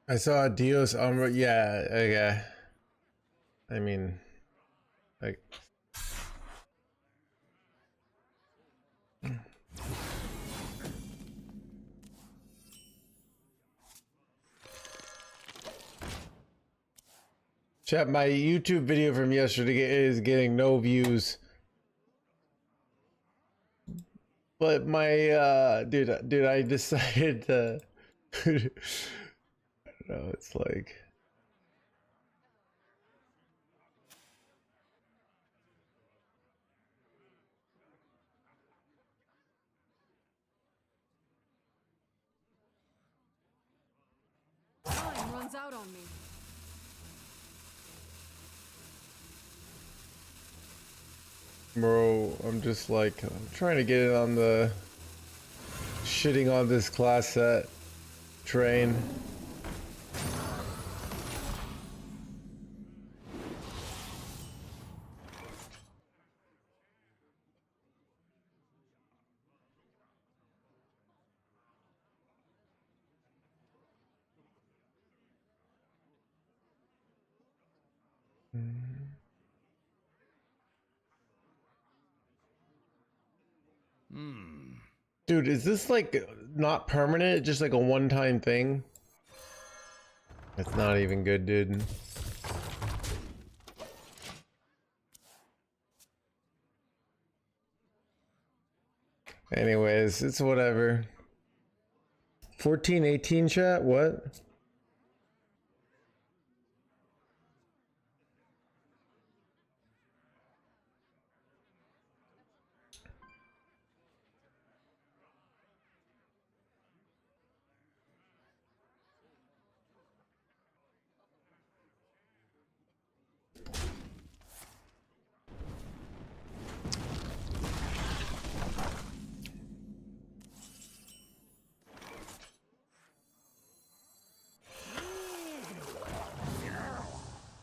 I saw Dios Umbra. Yeah, okay. I mean, like, chat. My YouTube video from yesterday is getting no views, but my dude, I decided to. No, it's like. Time runs out on me. Bro, I'm just like, I'm trying to get it on the shitting on this class set train. Dude, is this like not permanent? Just like a one-time thing? That's not even good, dude. Anyways, it's whatever. 1418 chat? What?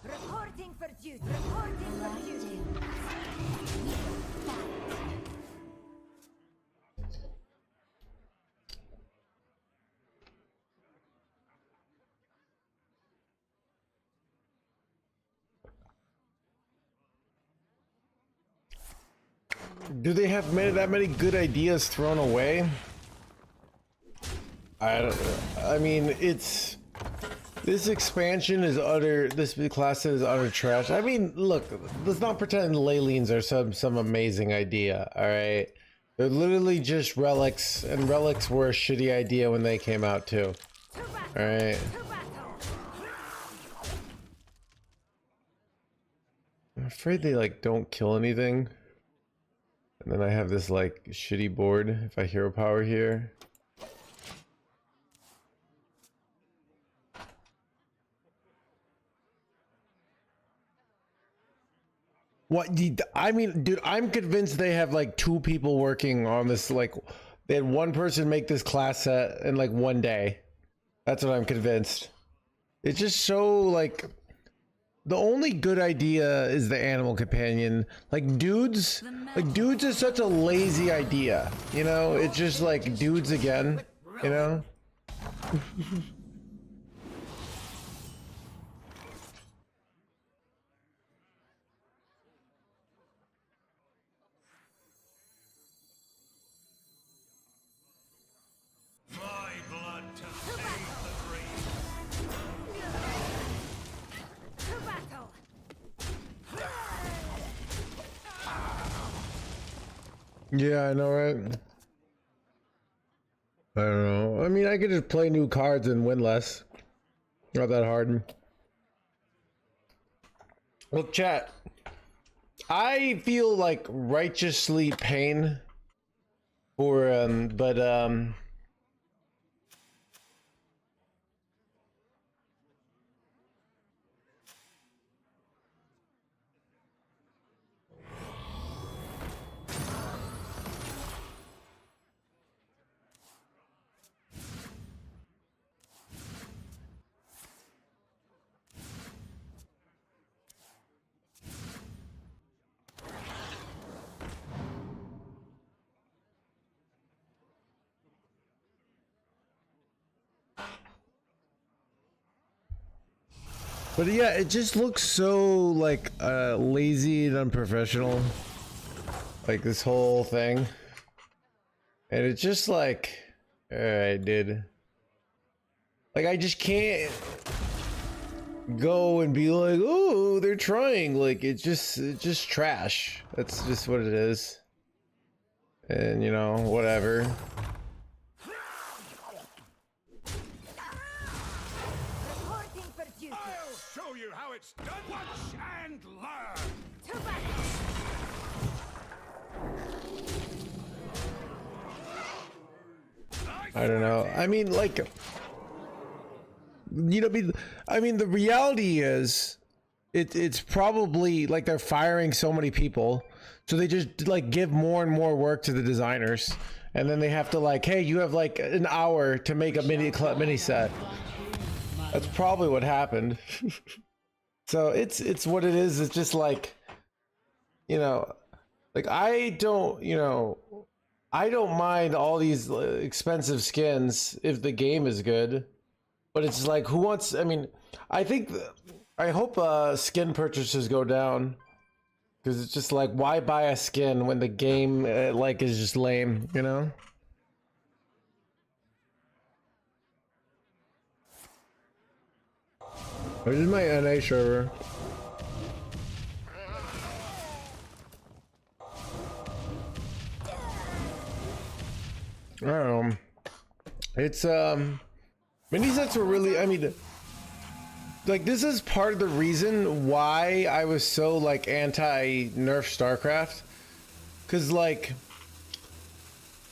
Reporting for duty. Reporting for duty. Do they have that many good ideas thrown away? I don't know. I mean, it's... This expansion is utter... This class set is utter trash. I mean, look, let's not pretend Leyleans are some amazing idea, alright? They're literally just relics, and relics were a shitty idea when they came out too. Alright? I'm afraid they like don't kill anything. And then I have this like shitty board if I hero power here. What? I mean, dude, I'm convinced they have like two people working on this. Like, they had one person make this class set in like one day. That's what I'm convinced. It's just so like... The only good idea is the animal companion. Like dudes is such a lazy idea. You know, it's just like dudes again, you know? My blood to pave the grave. To battle. Yeah, I know, right? I don't know. I mean, I could just play new cards and win less. Not that hard. Look, chat. I feel like righteously pain for But yeah, it just looks so like lazy and unprofessional. Like this whole thing. And it's just like, alright, dude. Like I just can't go and be like, oh, they're trying. Like it's just trash. That's just what it is. And you know, whatever. Reporting for duty. I'll show you how it's done. Watch and learn. To battle. I don't know. I mean, like, you know, I mean, the reality is, it's probably like they're firing so many people, so they just like give more and more work to the designers, and then they have to like, hey, you have like an hour to make a mini set. That's probably what happened. So it's what it is. It's just like, you know, like I don't mind all these expensive skins if the game is good, but it's like, who wants? I mean, I hope skin purchases go down, because it's just like, why buy a skin when the game like is just lame, you know? This is my NA server. I don't know. It's mini sets were really, I mean, like this is part of the reason why I was so like anti nerf StarCraft, because like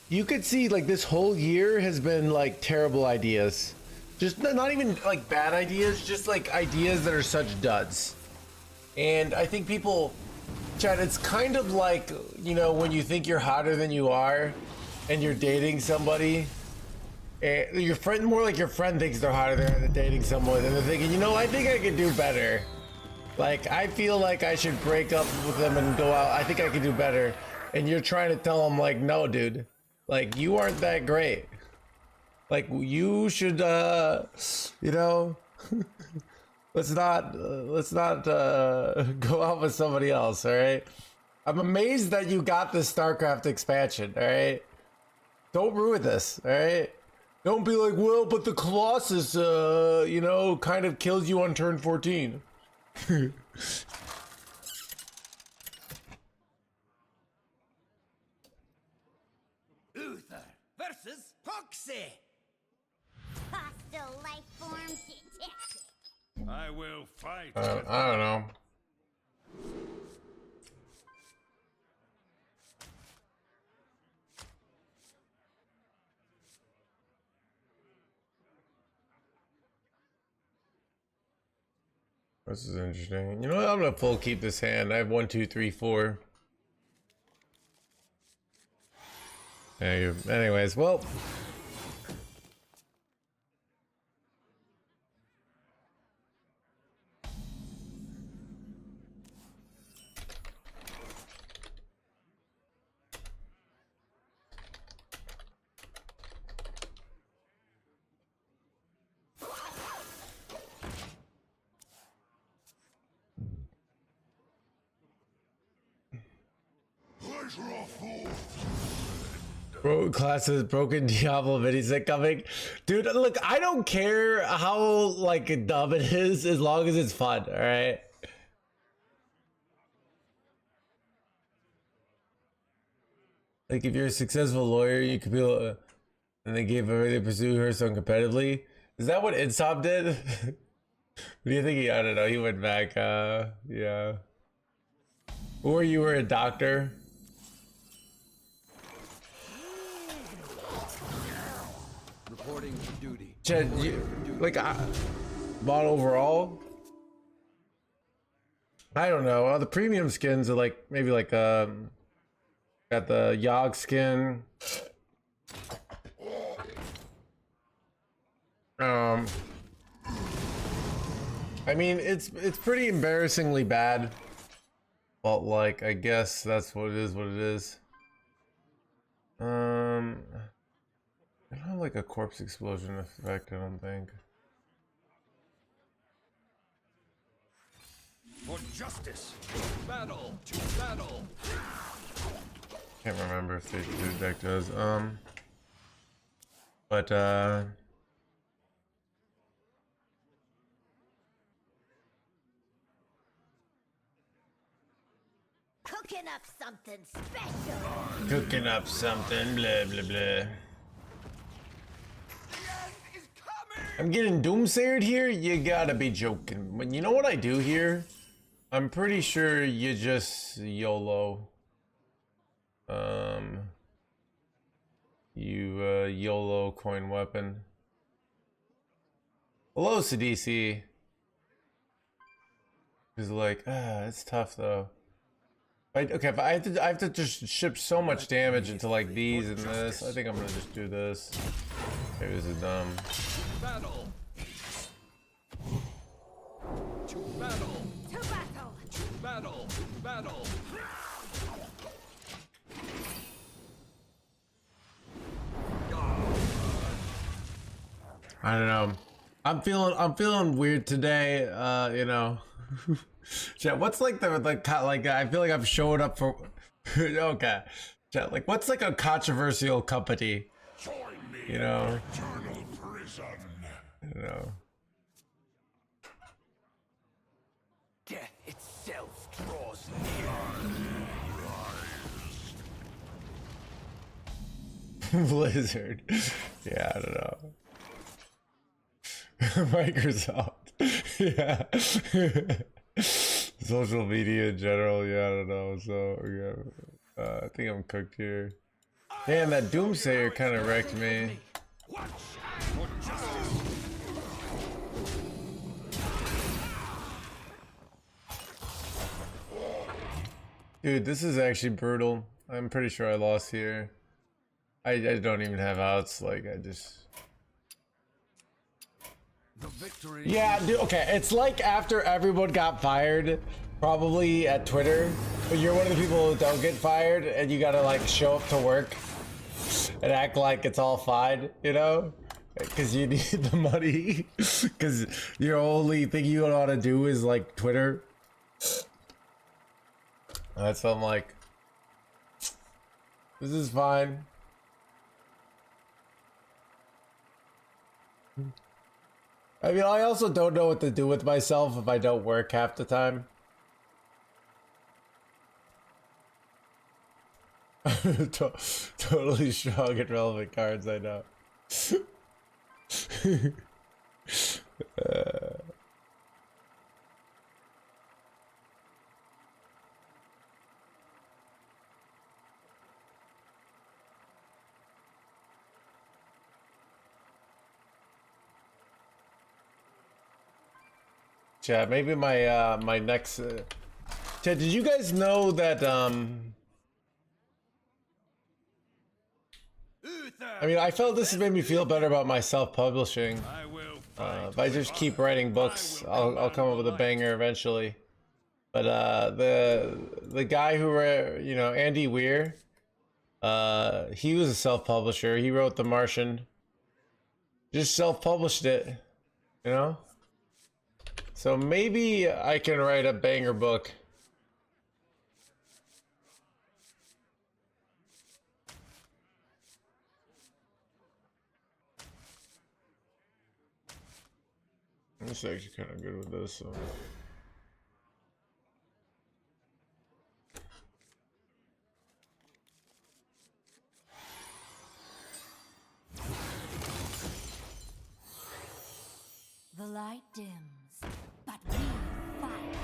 you could see like this whole year has been like terrible ideas, just not even like bad ideas, just like ideas that are such duds. And I think people, Chad, it's kind of like, you know, when you think you're hotter than you are and you're dating somebody, and your friend, more like your friend thinks they're hotter than dating someone, and they're thinking, you know, I think I could do better. Like, I feel like I should break up with them and go out. I think I could do better. And you're trying to tell them, like, no, dude, like, you aren't that great. Like, you should, you know, let's not go out with somebody else, all right? I'm amazed that you got this StarCraft expansion, all right? Don't ruin this, all right? Don't be like, well, but the Colossus, you know, kind of kills you on turn 14. Uther versus Poxy. Hostile life form detected. I will fight. I don't know. This is interesting. You know what? I'm gonna full keep this hand. I have 1, 2, 3, 4. Anyways, well. Bro, classes broken Diablo minis coming. Dude, look, I don't care how like dumb it is as long as it's fun, alright? Like if you're a successful lawyer, you could be and they gave everything to pursue Hearthstone competitively. Is that what Insop did? What do you think I don't know, he went back, yeah. Or you were a doctor? Reporting for duty. Chad, you, like, bought overall? I don't know. The premium skins are like, maybe like, got the Yogg skin. I mean, it's pretty embarrassingly bad. But like, I guess that's what it is. I don't have like a corpse explosion effect, I don't think. For justice. Battle to battle. Can't remember if the deck does. But Cooking up something special. cooking up something, blah blah blah. I'm getting doomsayered here? You gotta be joking. But you know what I do here? I'm pretty sure you just YOLO. You YOLO coin weapon. Hello, CDC. He's like, it's tough though. Okay, if I have to just ship so much damage into like these and this. I think I'm gonna just do this. Maybe this is dumb. Battle. To battle. To battle. To battle. Battle. I don't know. I'm feeling weird today. You know. Chat, what's like like I feel like I'm showing up for. Okay. Chat, like what's like a controversial company? You know. I don't know. Death itself draws near. Blizzard. Yeah, I don't know. Microsoft. Yeah. Social media in general. Yeah, I don't know. So yeah, I think I'm cooked here. Man, that Doomsayer kind of wrecked me. Dude, this is actually brutal. I'm pretty sure I lost here. I don't even have outs. Like I just. The victory. Yeah, dude, okay, it's like after everyone got fired, probably at Twitter, but you're one of the people who don't get fired, and you gotta like show up to work and act like it's all fine, you know? Because you need the money, because your only thing you know how to do is like Twitter. That's what I'm like, this is fine. I mean, I also don't know what to do with myself if I don't work half the time. Totally strong and relevant cards, I know. Chat, maybe my my next Chat, did you guys know that I mean, I felt this has made me feel better about my self-publishing. If I just keep writing books, I'll come up with a banger eventually. But the guy who wrote, you know, Andy Weir, he was a self-publisher. He wrote The Martian. Just self-published it, you know? So maybe I can write a banger book. This is actually kind of good with this. So. The light dims, but we fight.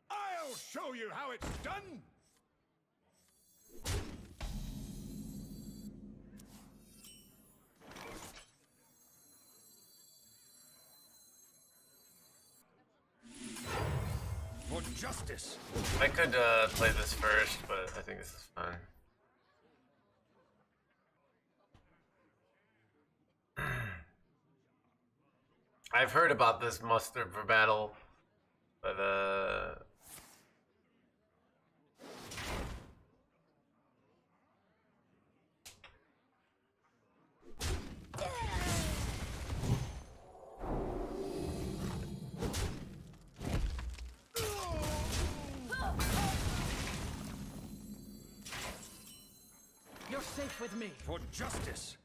I'll show you how it's done! For justice. I could play this first, but I think this is fine. I've heard about this muster for battle, but You're safe with me. For justice.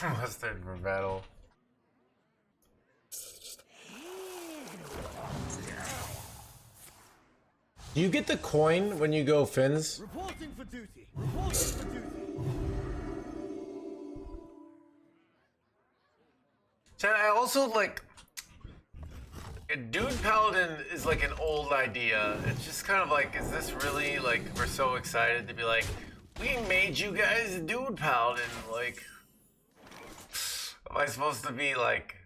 Mustard for battle. Do you get the coin when you go fins? Reporting for duty. Reporting for duty. Chad, I also like a dude paladin is like an old idea. It's just kind of like, is this really like, we're so excited to be like, we made you guys a dude paladin. Like, am I supposed to be like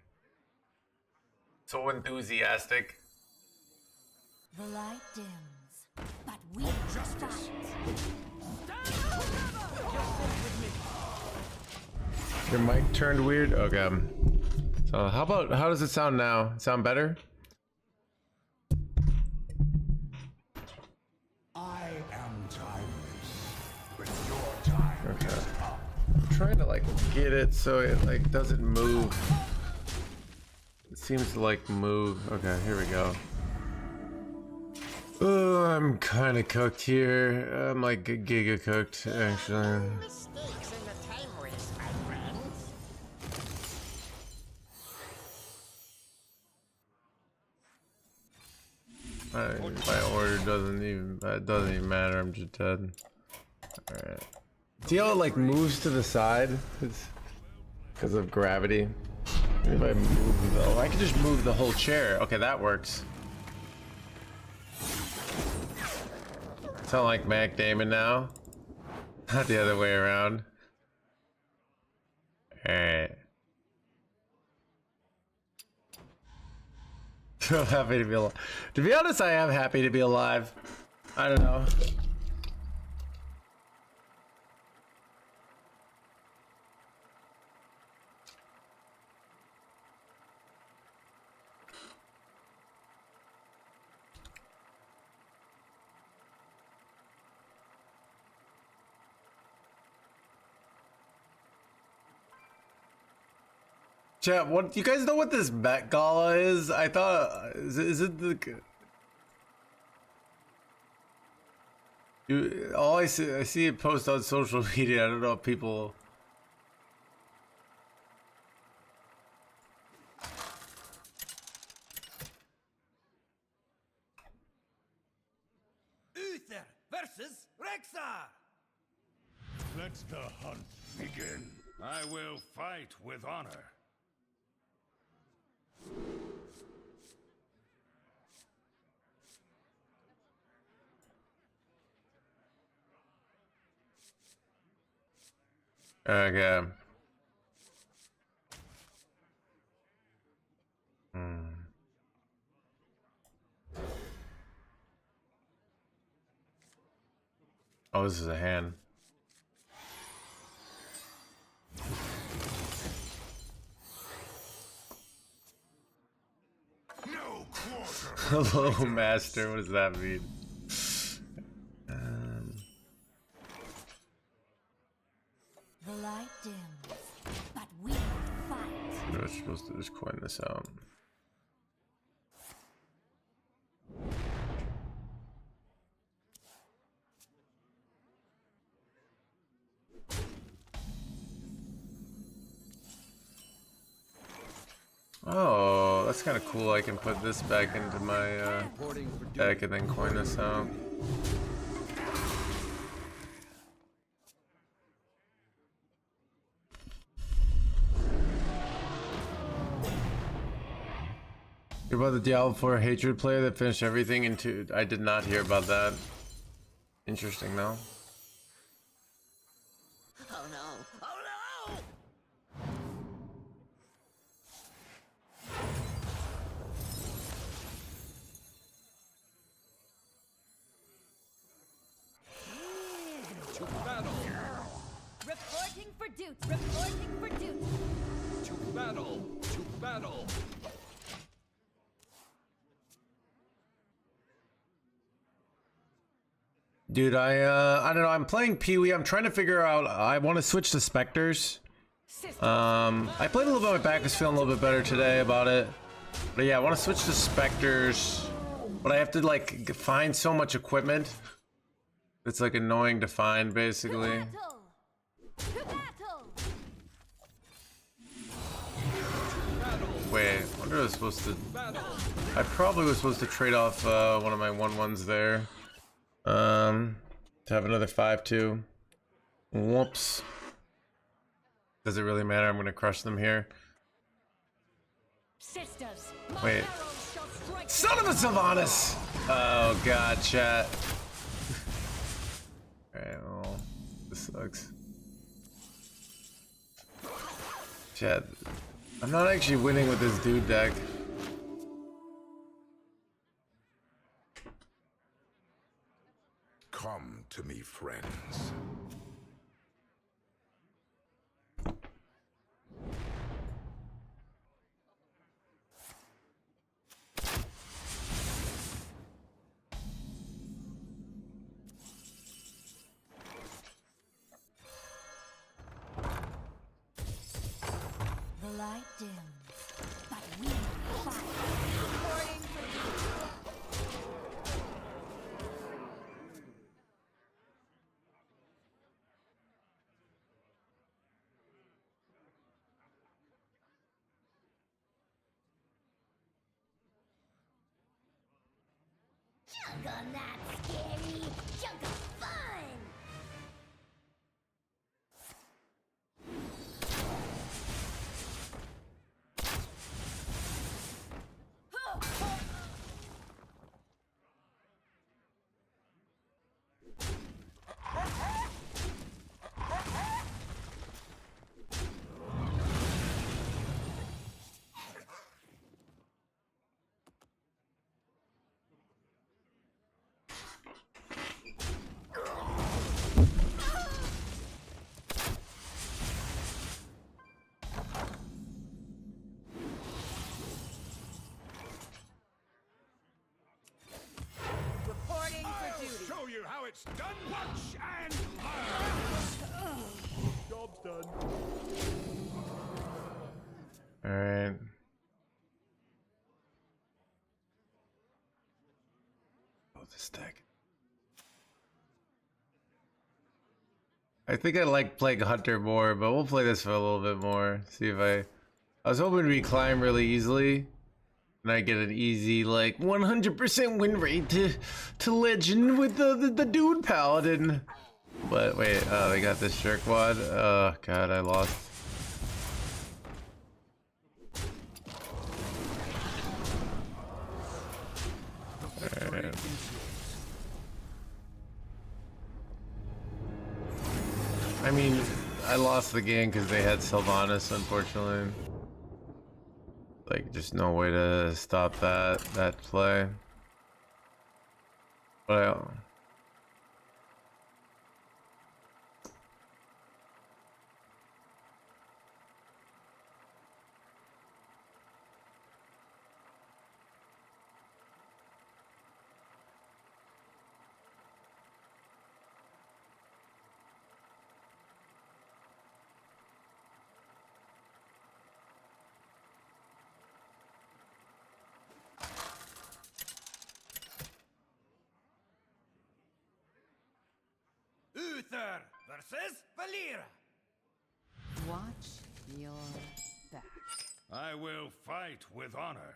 so enthusiastic? The light dims, but we fight. Your mic turned weird? Okay. So how does it sound now? Sound better? I am timeless, but your time Okay. is up. I'm trying to like get it so it like doesn't move. It seems to like move. Okay, here we go. Oh, I'm kind of cooked here. I'm like giga cooked actually. Mistakes in the time race, my friends. My order doesn't even matter. I'm just dead. All right. See how it like moves to the side? It's because of gravity. If I move though, I can just move the whole chair. Okay, that works. Sound like Mac Damon now? Not the other way around. Alright. So happy to be alive. To be honest, I am happy to be alive. I don't know. Chat, what, you guys know what this Met Gala is? I thought, is it the... All I see it post on social media. I don't know if people... Uther versus Rexar. Let the hunt begin. I will fight with honor. Okay. Oh, this is a hand. No quarter. Hello, master. What does that mean? The light dims, but we fight. We're supposed to just coin this out. Oh, that's kind of cool. I can put this back into my deck and then coin this out. You're about the Diablo 4 hatred player that finished everything into... I did not hear about that. Interesting, though. Oh no! Oh no! To battle. Reporting for duty. Reporting for duty. To battle. To battle. Dude, I don't know. I'm playing Pee-wee. I'm trying to figure out... I want to switch to Spectres. I played a little bit. My back was feeling a little bit better today about it. But yeah, I want to switch to Spectres. But I have to like find so much equipment. It's like annoying to find, basically. Battle! To battle! Wait, I wonder if I was supposed to. I probably was supposed to trade off one of my 1/1s there. To have another 5/2. Whoops. Does it really matter? I'm gonna crush them here. Sisters, Wait. Son of a Sylvanas! Oh god, chat. Alright, well, this sucks. Chat, I'm not actually winning with this dude deck. Come to me, friends. The light dims, but we fight. Reporting for jungle not scary, jungle fun! Reporting for duty. Show you how it's done. Watch and learn. Job's done. Alright. Oh, this deck. I think I like playing Hunter more, but we'll play this for a little bit more. See if I was hoping we climb really easily. And I get an easy, like, 100% win rate to legend with the dude Paladin. But wait, they got this jerkwad. Oh god, I lost. Alright. I mean, I lost the game because they had Sylvanas, unfortunately. Like, just no way to stop that play. But Uther versus Valera. Watch your back. I will fight with honor.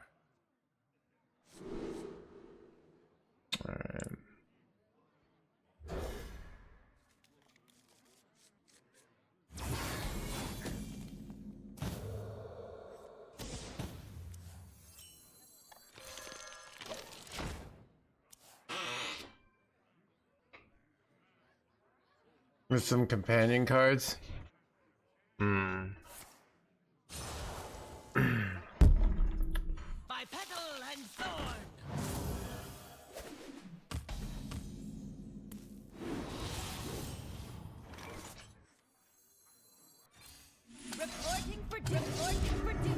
alright. With some companion cards. By petal and thorn. reporting for duty. Reporting for duty.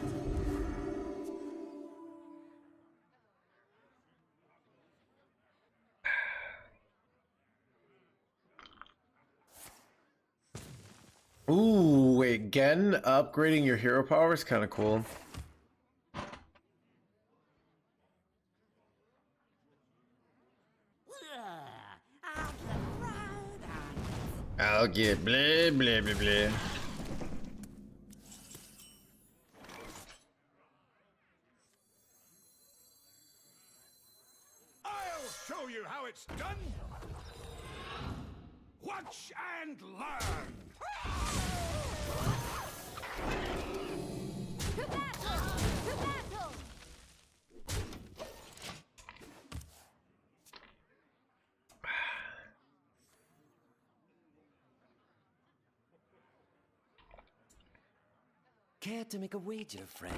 Ooh, wait, again, upgrading your hero power is kind of cool. I'll get blah blah blah blah. I'll show you how it's done. Watch and learn. To battle! To battle! Care to make a wager, friend?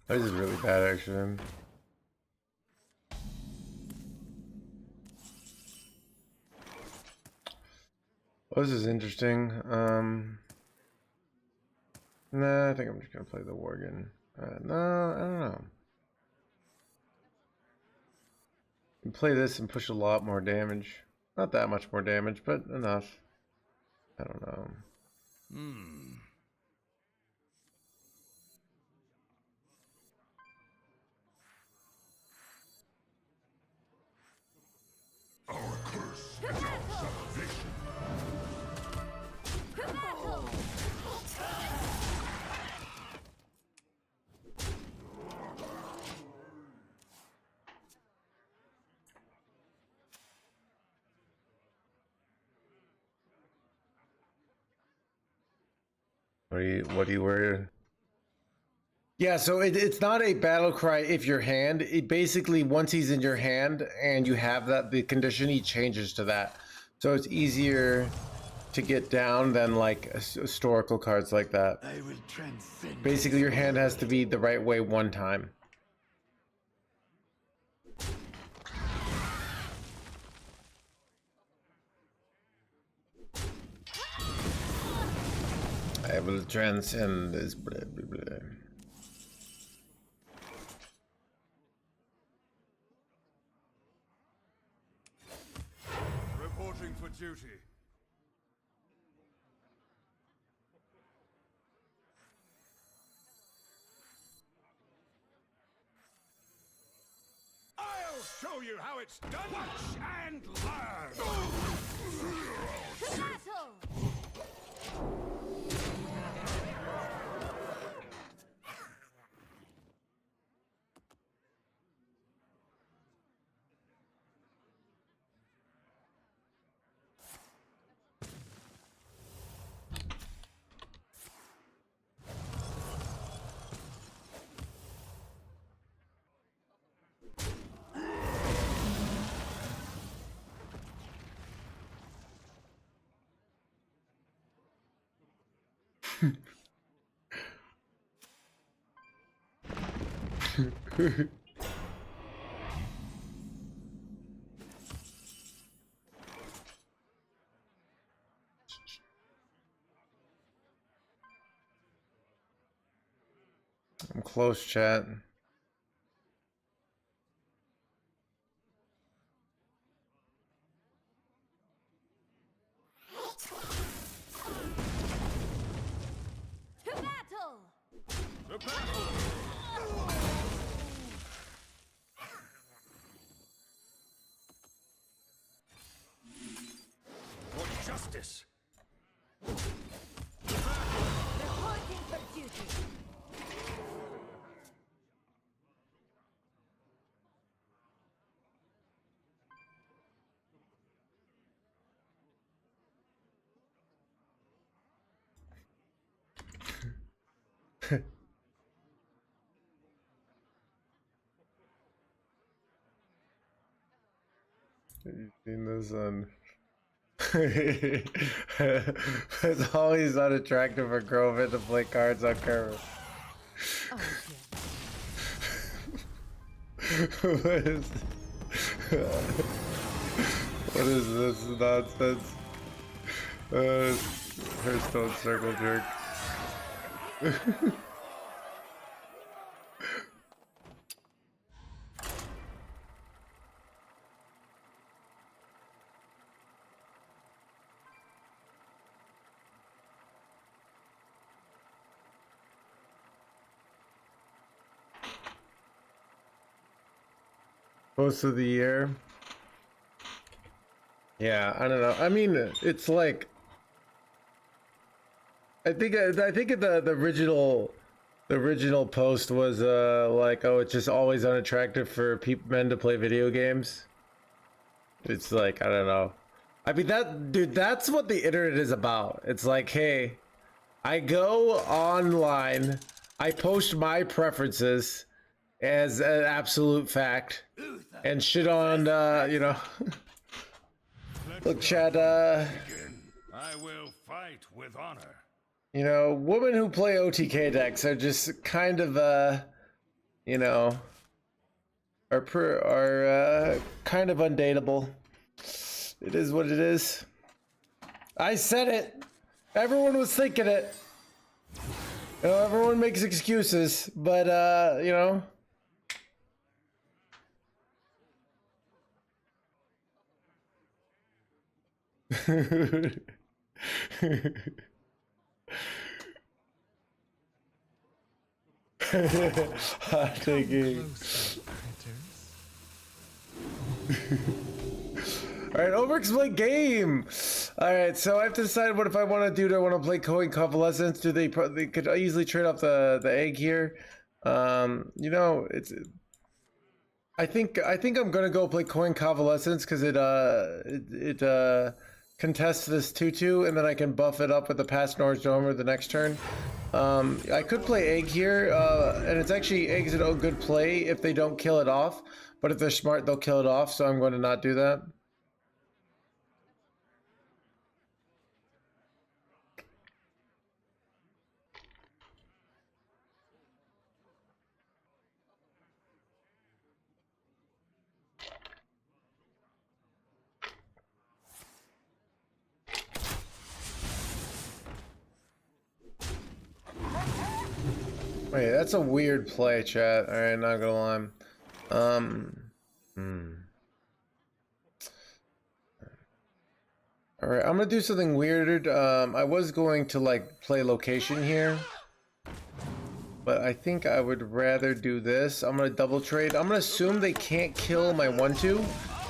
This is really bad, actually. Oh, this is interesting. Nah, I think I'm just gonna play the Worgen. No, I don't know. You can play this and push a lot more damage. Not that much more damage, but enough. I don't know. Our curse is our salvation. To battle! What do you worry? Yeah, so it's not a battle cry if your hand. It basically, once he's in your hand and you have that the condition, he changes to that. So it's easier to get down than like historical cards like that. I will transcend. Basically, your hand has to be the right way one time. I will transcend this blah blah blah. Reporting for duty. I'll show you how it's done. Watch and learn. To battle! I'm close, chat. To battle! The battle. For justice. Reporting for duty! You've seen this on. It's always unattractive for girlfriend to play cards on camera. Oh, What is what is this nonsense? Hearthstone circle jerk. Most of the year. Yeah, I don't know. I mean, it's like I think the original post was like, oh, it's just always unattractive for men to play video games. It's like, I don't know. I mean, that's what the internet is about. It's like, hey, I go online, I post my preferences as an absolute fact, and shit on, you know. Look, Chad, I will fight with honor. you know, women who play OTK decks are just kind of, you know, are kind of undateable. It is what it is. I said it. Everyone was thinking it. You know, everyone makes excuses, but you know. Hot taking. Alright, overexplain game. Alright, so I have to decide what if I want to do. Do I want to play Coin Convalescence? Do they could easily trade off the egg here? You know, I think I'm gonna go play Coin Convalescence because it contests this 2/2, and then I can buff it up with the Past Norge Domer the next turn. I could play egg here, and it's actually egg's a good play if they don't kill it off. But if they're smart, they'll kill it off. So I'm going to not do that. Wait, that's a weird play, chat. Alright, not gonna lie. Alright, I'm gonna do something weird. I was going to like play location here, but I think I would rather do this. I'm gonna double trade. I'm gonna assume they can't kill my 1/2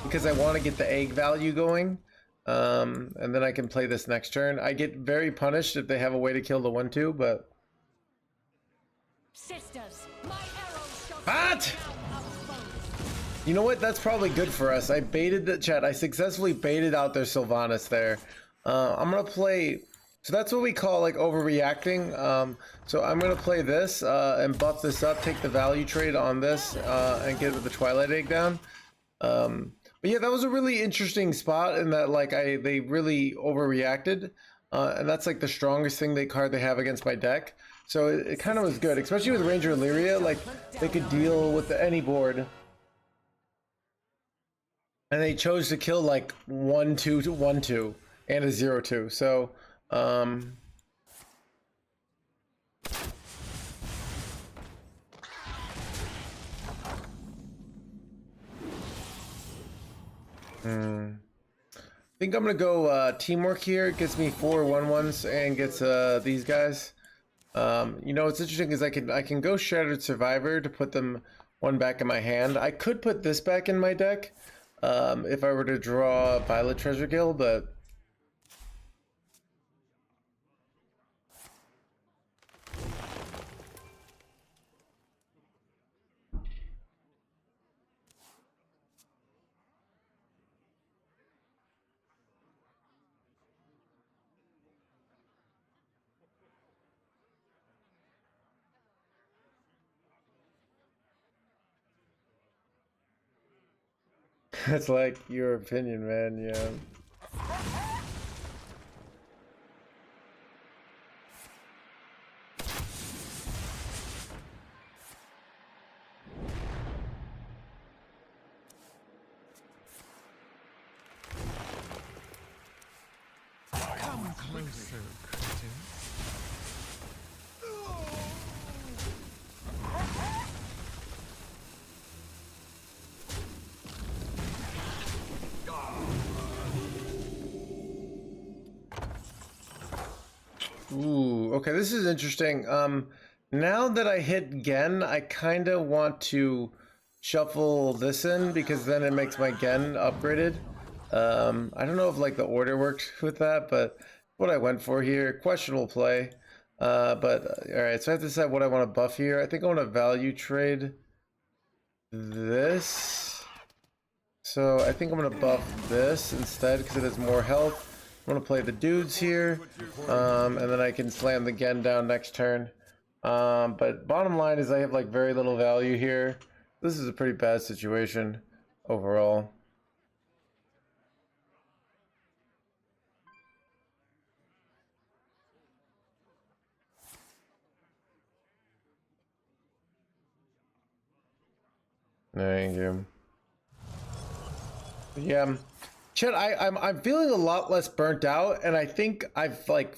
because I want to get the egg value going. And then I can play this next turn. I get very punished if they have a way to kill the 1/2, but Sisters, my arrows shall what? down our foes. You know what? That's probably good for us. I baited the chat. I successfully baited out their Sylvanas there. I'm gonna play. So that's what we call like overreacting. So I'm gonna play this and buff this up, take the value trade on this, and get the Twilight Egg down. But yeah, that was a really interesting spot in that like they really overreacted, and that's like the strongest thing card they have against my deck. So it kind of was good, especially with Ranger Illyria. Like they could deal with any board, and they chose to kill like 1/2 to 1/2 and a 0/2. So I think I'm gonna go teamwork here. It gets me 4 1/1s and gets these guys. You know, it's interesting because I can go Shattered Survivor to put them one back in my hand. I could put this back in my deck if I were to draw Violet Treasure Gill, but that's like your opinion, man. Yeah. Come closer, creature. Ooh, okay, this is interesting. Now that I hit Gen, I kind of want to shuffle this in because then it makes my gen upgraded. I don't know if like the order worked with that, but what I went for here, questionable play. But all right, so I have to decide what I want to buff here. I think I want to value trade this. So I think I'm gonna buff this instead because it has more health. I'm gonna play the dudes here, and then I can slam the Gen down next turn. But bottom line is I have like very little value here. This is a pretty bad situation overall. Thank you. Yeah, Chet, I'm feeling a lot less burnt out, and I think I've like,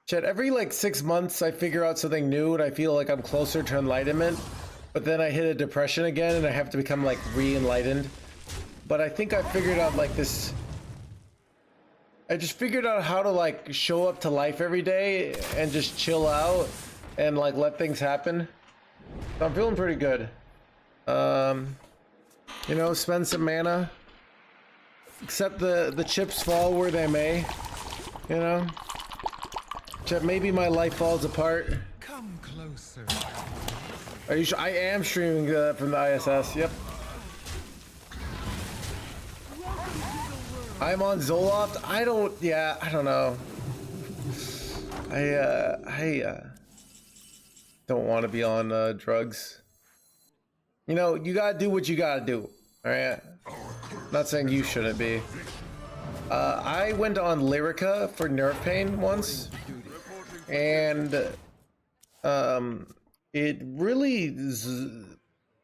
Chet, every like 6 months I figure out something new, and I feel like I'm closer to enlightenment, but then I hit a depression again, and I have to become like re-enlightened. But I think I figured out like this. I just figured out how to like show up to life every day and just chill out and like let things happen. So I'm feeling pretty good. You know, spend some mana. Accept the chips fall where they may. You know? Maybe my life falls apart. Come closer. Are you sure? I am streaming from the ISS. Yep. I'm on Zoloft. I don't know. I don't want to be on drugs. You know, you gotta do what you gotta do. All right. Not saying you shouldn't be. I went on Lyrica for nerve pain once, and it really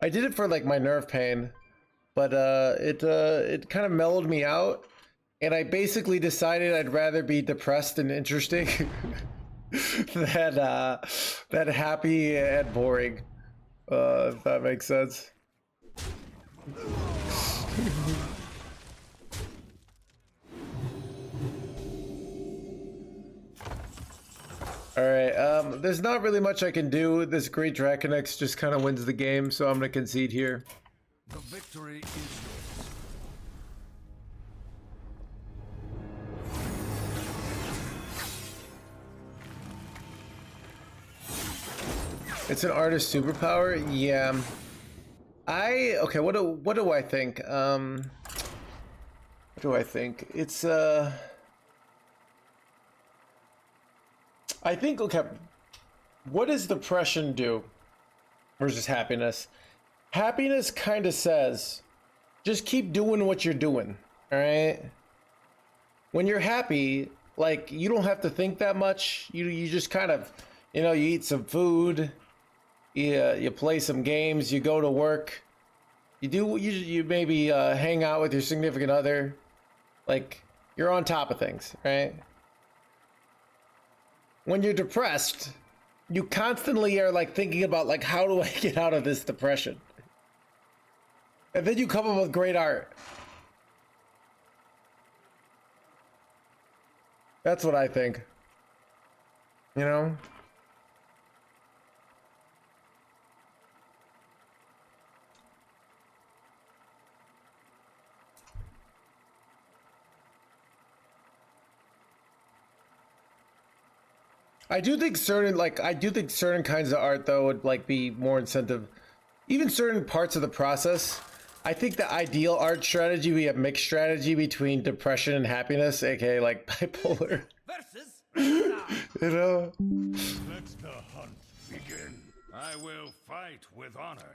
I did it for like my nerve pain, but it kind of mellowed me out, and I basically decided I'd rather be depressed and interesting than happy and boring. If that makes sense. All right, there's not really much I can do. This Great Draconex just kind of wins the game, so I'm gonna concede here. The victory is yours. It's an artist superpower? Yeah. Okay, what do I think? What do I think? It's I think, okay, what does depression do versus happiness? Happiness kind of says, just keep doing what you're doing, all right? When you're happy, like, you don't have to think that much. You just kind of, you know, you eat some food, you play some games, you go to work, you maybe hang out with your significant other. Like, you're on top of things, right? When you're depressed, you constantly are like thinking about like, how do I get out of this depression? And then you come up with great art. That's what I think. You know? I do think certain kinds of art though would like be more incentive. Even certain parts of the process. I think the ideal art strategy, we have mixed strategy between depression and happiness, aka like bipolar. Versus. You know? Let the hunt begin. I will fight with honor.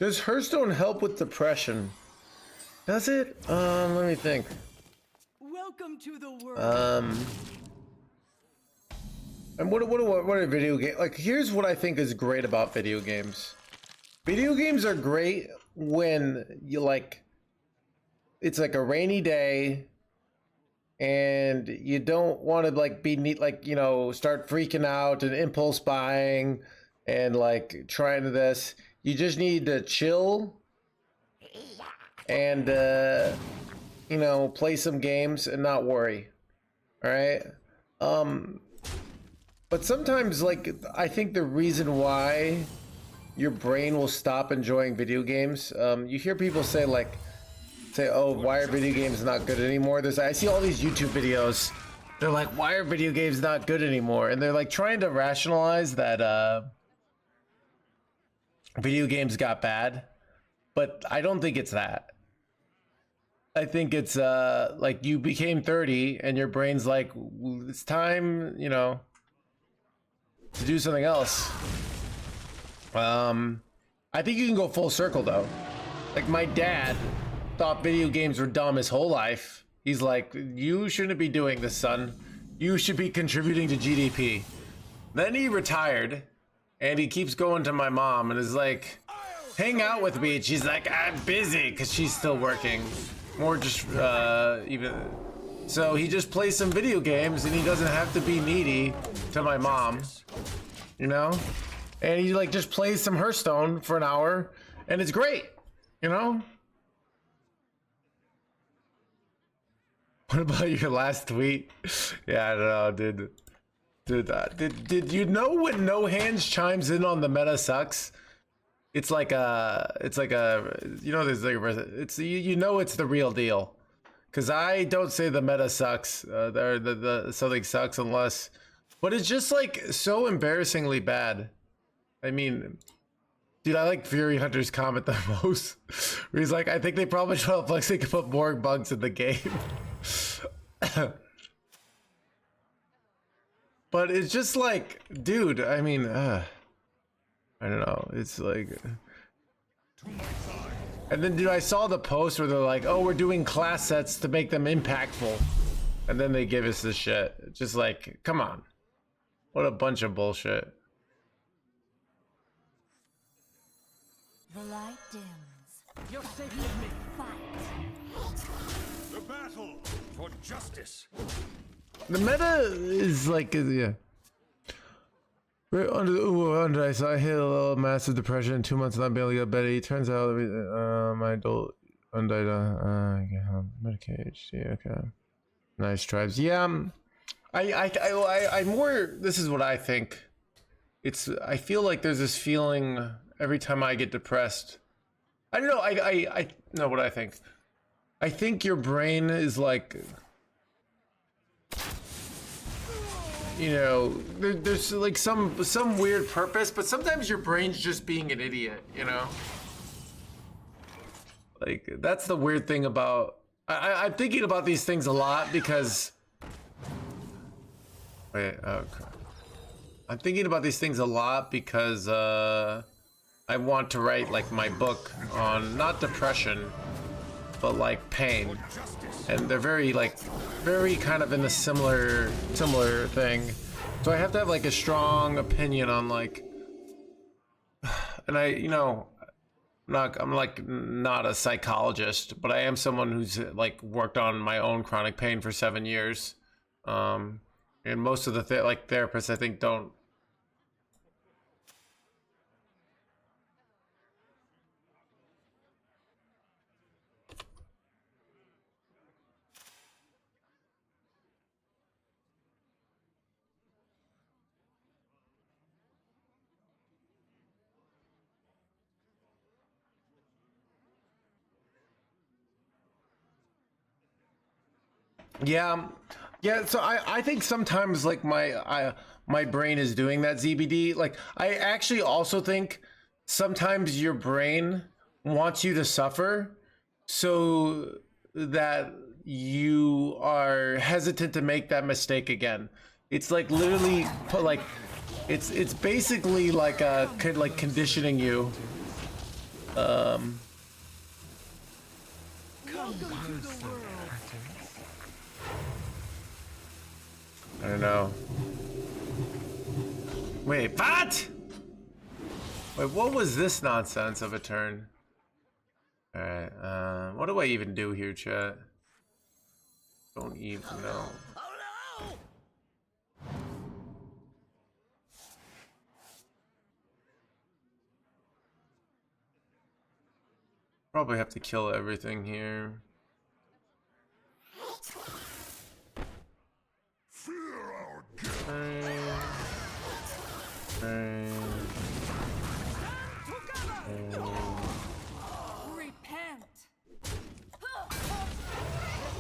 Does Hearthstone help with depression? Does it? Let me think. Welcome to the world. And what are video games? Like, here's what I think is great about video games. Video games are great when you like, it's like a rainy day and you don't want to like be neat, like, you know, start freaking out and impulse buying and like trying to this. You just need to chill and you know, play some games and not worry. All right. But sometimes, like, I think the reason why your brain will stop enjoying video games, you hear people say oh, why are video games not good anymore? I see all these YouTube videos. They're like, why are video games not good anymore? And they're like trying to rationalize that video games got bad, but I don't think it's that. I think it's like you became 30 and your brain's like, it's time, you know, to do something else. I think you can go full circle though. Like my dad thought video games were dumb his whole life. He's like, you shouldn't be doing this, son. You should be contributing to GDP. Then he retired and he keeps going to my mom and is like, hang out with me. And she's like, I'm busy, because she's still working. Or just even so he just plays some video games and he doesn't have to be needy to my mom, you know, and he like just plays some Hearthstone for an hour and it's great, you know. What about your last tweet? Yeah, I don't know, dude. Did you know when No Hands chimes in on the meta sucks? It's like a, you know, there's like, it's, you know, it's the real deal. Cause I don't say the meta sucks, the something sucks unless, but it's just like so embarrassingly bad. I mean, dude, I like Fury Hunter's comment the most. Where he's like, I think they probably should flex, they could put more bugs in the game. But it's just like, dude, I mean, I don't know. It's like, and then dude, I saw the post where they're like, "Oh, we're doing class sets to make them impactful," and then they give us this shit. Just like, come on, what a bunch of bullshit. The light dims. You're safe with me. Fight. The battle for justice. The meta is like, yeah. Under I saw I hit a little massive depression, 2 months not being able to get better. It turns out my adult undied Medicaid. Okay, nice tribes. Yeah, I more. This is what I think. I feel like there's this feeling every time I get depressed. I don't know. I know what I think. I think your brain is like, you know, there's like some weird purpose, but sometimes your brain's just being an idiot, you know? Like, that's the weird thing about, I'm thinking about these things a lot because, wait, oh crap. I'm thinking about these things a lot because I want to write like my book on not depression, but like pain. And they're very kind of in the similar thing. So I have to have like a strong opinion on like, and I, you know, I'm like not a psychologist, but I am someone who's like worked on my own chronic pain for 7 years. And most of the therapists I think don't. Yeah, so I think sometimes like my brain is doing that ZBD. Like I actually also think sometimes your brain wants you to suffer so that you are hesitant to make that mistake again. It's like literally like it's basically like conditioning you. Welcome to the world. I don't know. Wait, what? Wait, what was this nonsense of a turn? Alright, what do I even do here, chat? Don't even know. Probably have to kill everything here. Repent.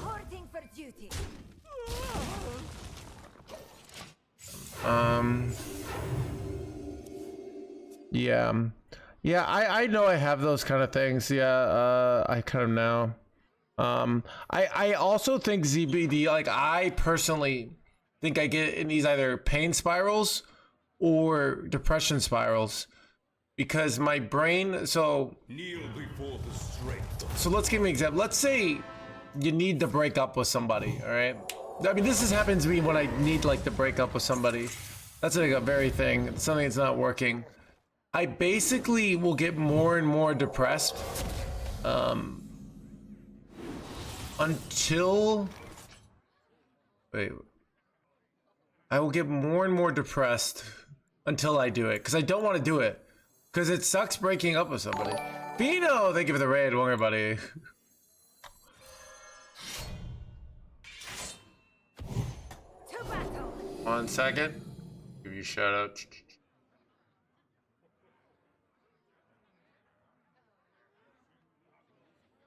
Reporting for duty. Yeah, I know I have those kind of things. Yeah, I kind of know. I also think ZBD, like, I personally think I get in these either pain spirals or depression spirals because my brain, so Kneel before the strength. so let's give me an example. Let's say you need to break up with somebody, all right? I mean, this happens to me when I need, like, to break up with somebody. That's like a very thing, something that's not working. I basically will get more and more depressed until, wait, I will get more and more depressed until I do it, because I don't want to do it, because it sucks breaking up with somebody. Bino, thank you for the raid. Don't worry, buddy. To battle. 1 second. Give you a shout out.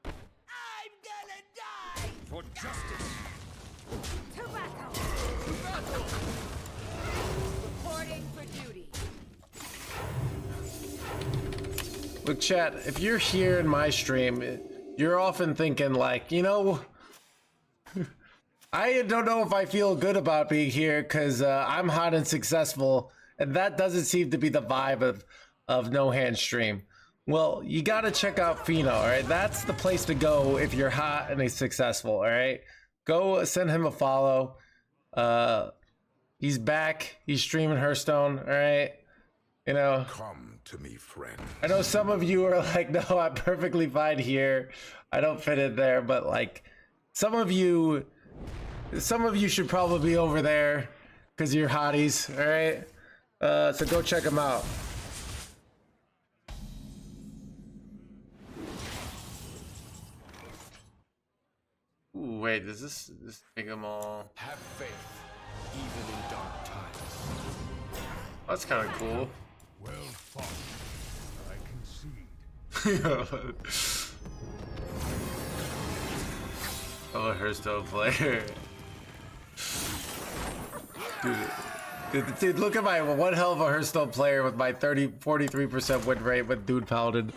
I'm gonna die. For justice. To battle. Reporting for duty. Look, chat, if you're here in my stream, you're often thinking, like, you know, I don't know if I feel good about being here because I'm hot and successful, and that doesn't seem to be the vibe of No Hand stream. Well, you gotta check out Fino, all right? That's the place to go if you're hot and successful, all right? Go send him a follow. He's back. He's streaming Hearthstone, all right? You know, Come to me, friend. I know some of you are like, no, I'm perfectly fine here. I don't fit in there, but like, some of you should probably be over there because you're hotties, all right? So go check them out. Ooh, wait, does this take them all? Have faith, even in dark times. That's kind of cool. Well fought. I concede. I'm a Hearthstone player. Dude, look at my one hell of a Hearthstone player with my 43% win rate with Dude Paladin.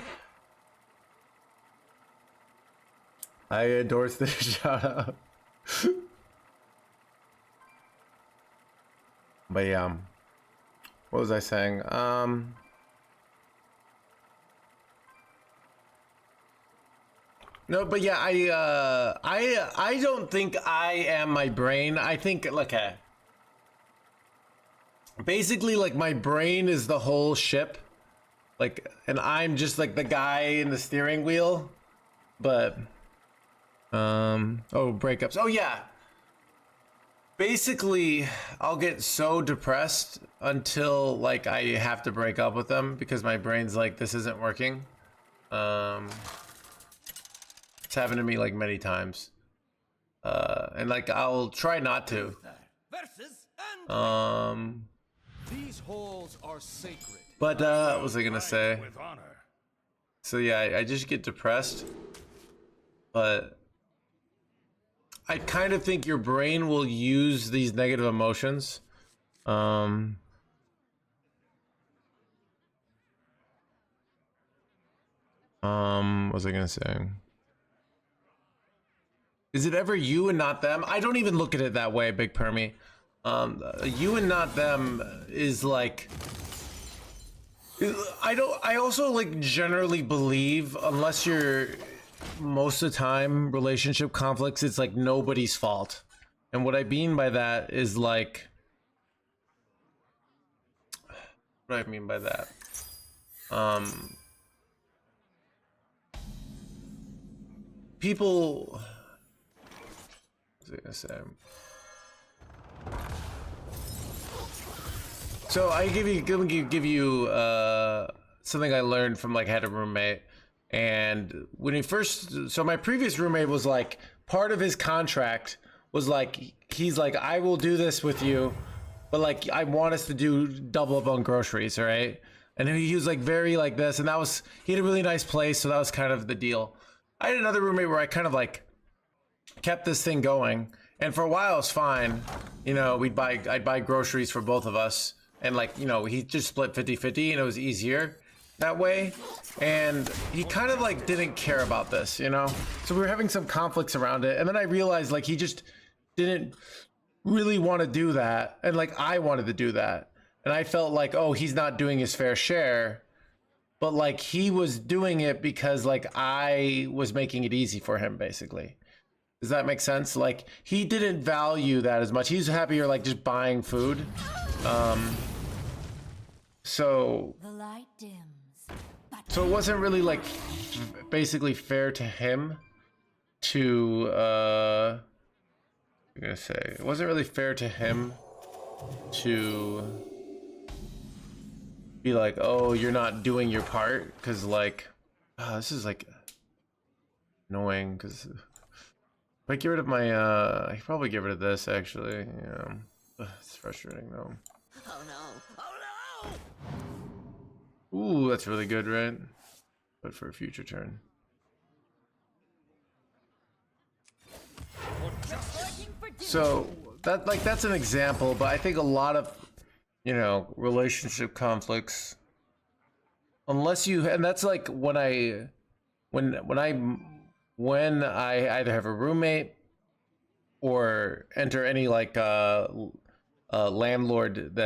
I endorse this shout out. But yeah, what was I saying? No, but yeah, I don't think I am my brain. I think, look at, basically, like, my brain is the whole ship, like, and I'm just like the guy in the steering wheel. But oh, breakups. Oh yeah, basically I'll get so depressed until, like, I have to break up with them because my brain's like, this isn't working. It's happened to me like many times, and like, I'll try not to. These halls are sacred. But what was I gonna say? With honor. So yeah, I just get depressed, but I kind of think your brain will use these negative emotions. What was I gonna say? Is it ever you and not them? I don't even look at it that way, Big Permy. You and not them is like, I also, like, generally believe, unless you're, most of the time, relationship conflicts, it's like nobody's fault. And what I mean by that is, like, what do I mean by that? People, what was I gonna say? So I give you something I learned from, like, I had a roommate, And when he first, so my previous roommate was like, part of his contract was like, he's like, I will do this with you, but like, I want us to do double up on groceries, all right? And he was like very like this, and that was, he had a really nice place, so that was kind of the deal. I had another roommate where I kind of like kept this thing going, and for a while it was fine. You know, I'd buy groceries for both of us, and like, you know, he just split 50-50, and it was easier that way. And he kind of like didn't care about this, you know? So we were having some conflicts around it, and then I realized like he just didn't really want to do that, and like I wanted to do that, and I felt like, oh, he's not doing his fair share, but like he was doing it because like I was making it easy for him, basically. Does that make sense? Like he didn't value that as much. He's happier like just buying food. So The light dims. it wasn't really like basically fair to him to I'm gonna say it wasn't really fair to him to be like, oh, you're not doing your part, because like this is like annoying, because if I get rid of my I could probably get rid of this actually. Yeah. It's frustrating though. Oh no! Oh no! Ooh, that's really good, right? But for a future turn. So that's an example, but I think a lot of, you know, relationship conflicts, unless you, and that's like when I either have a roommate or enter any like landlord,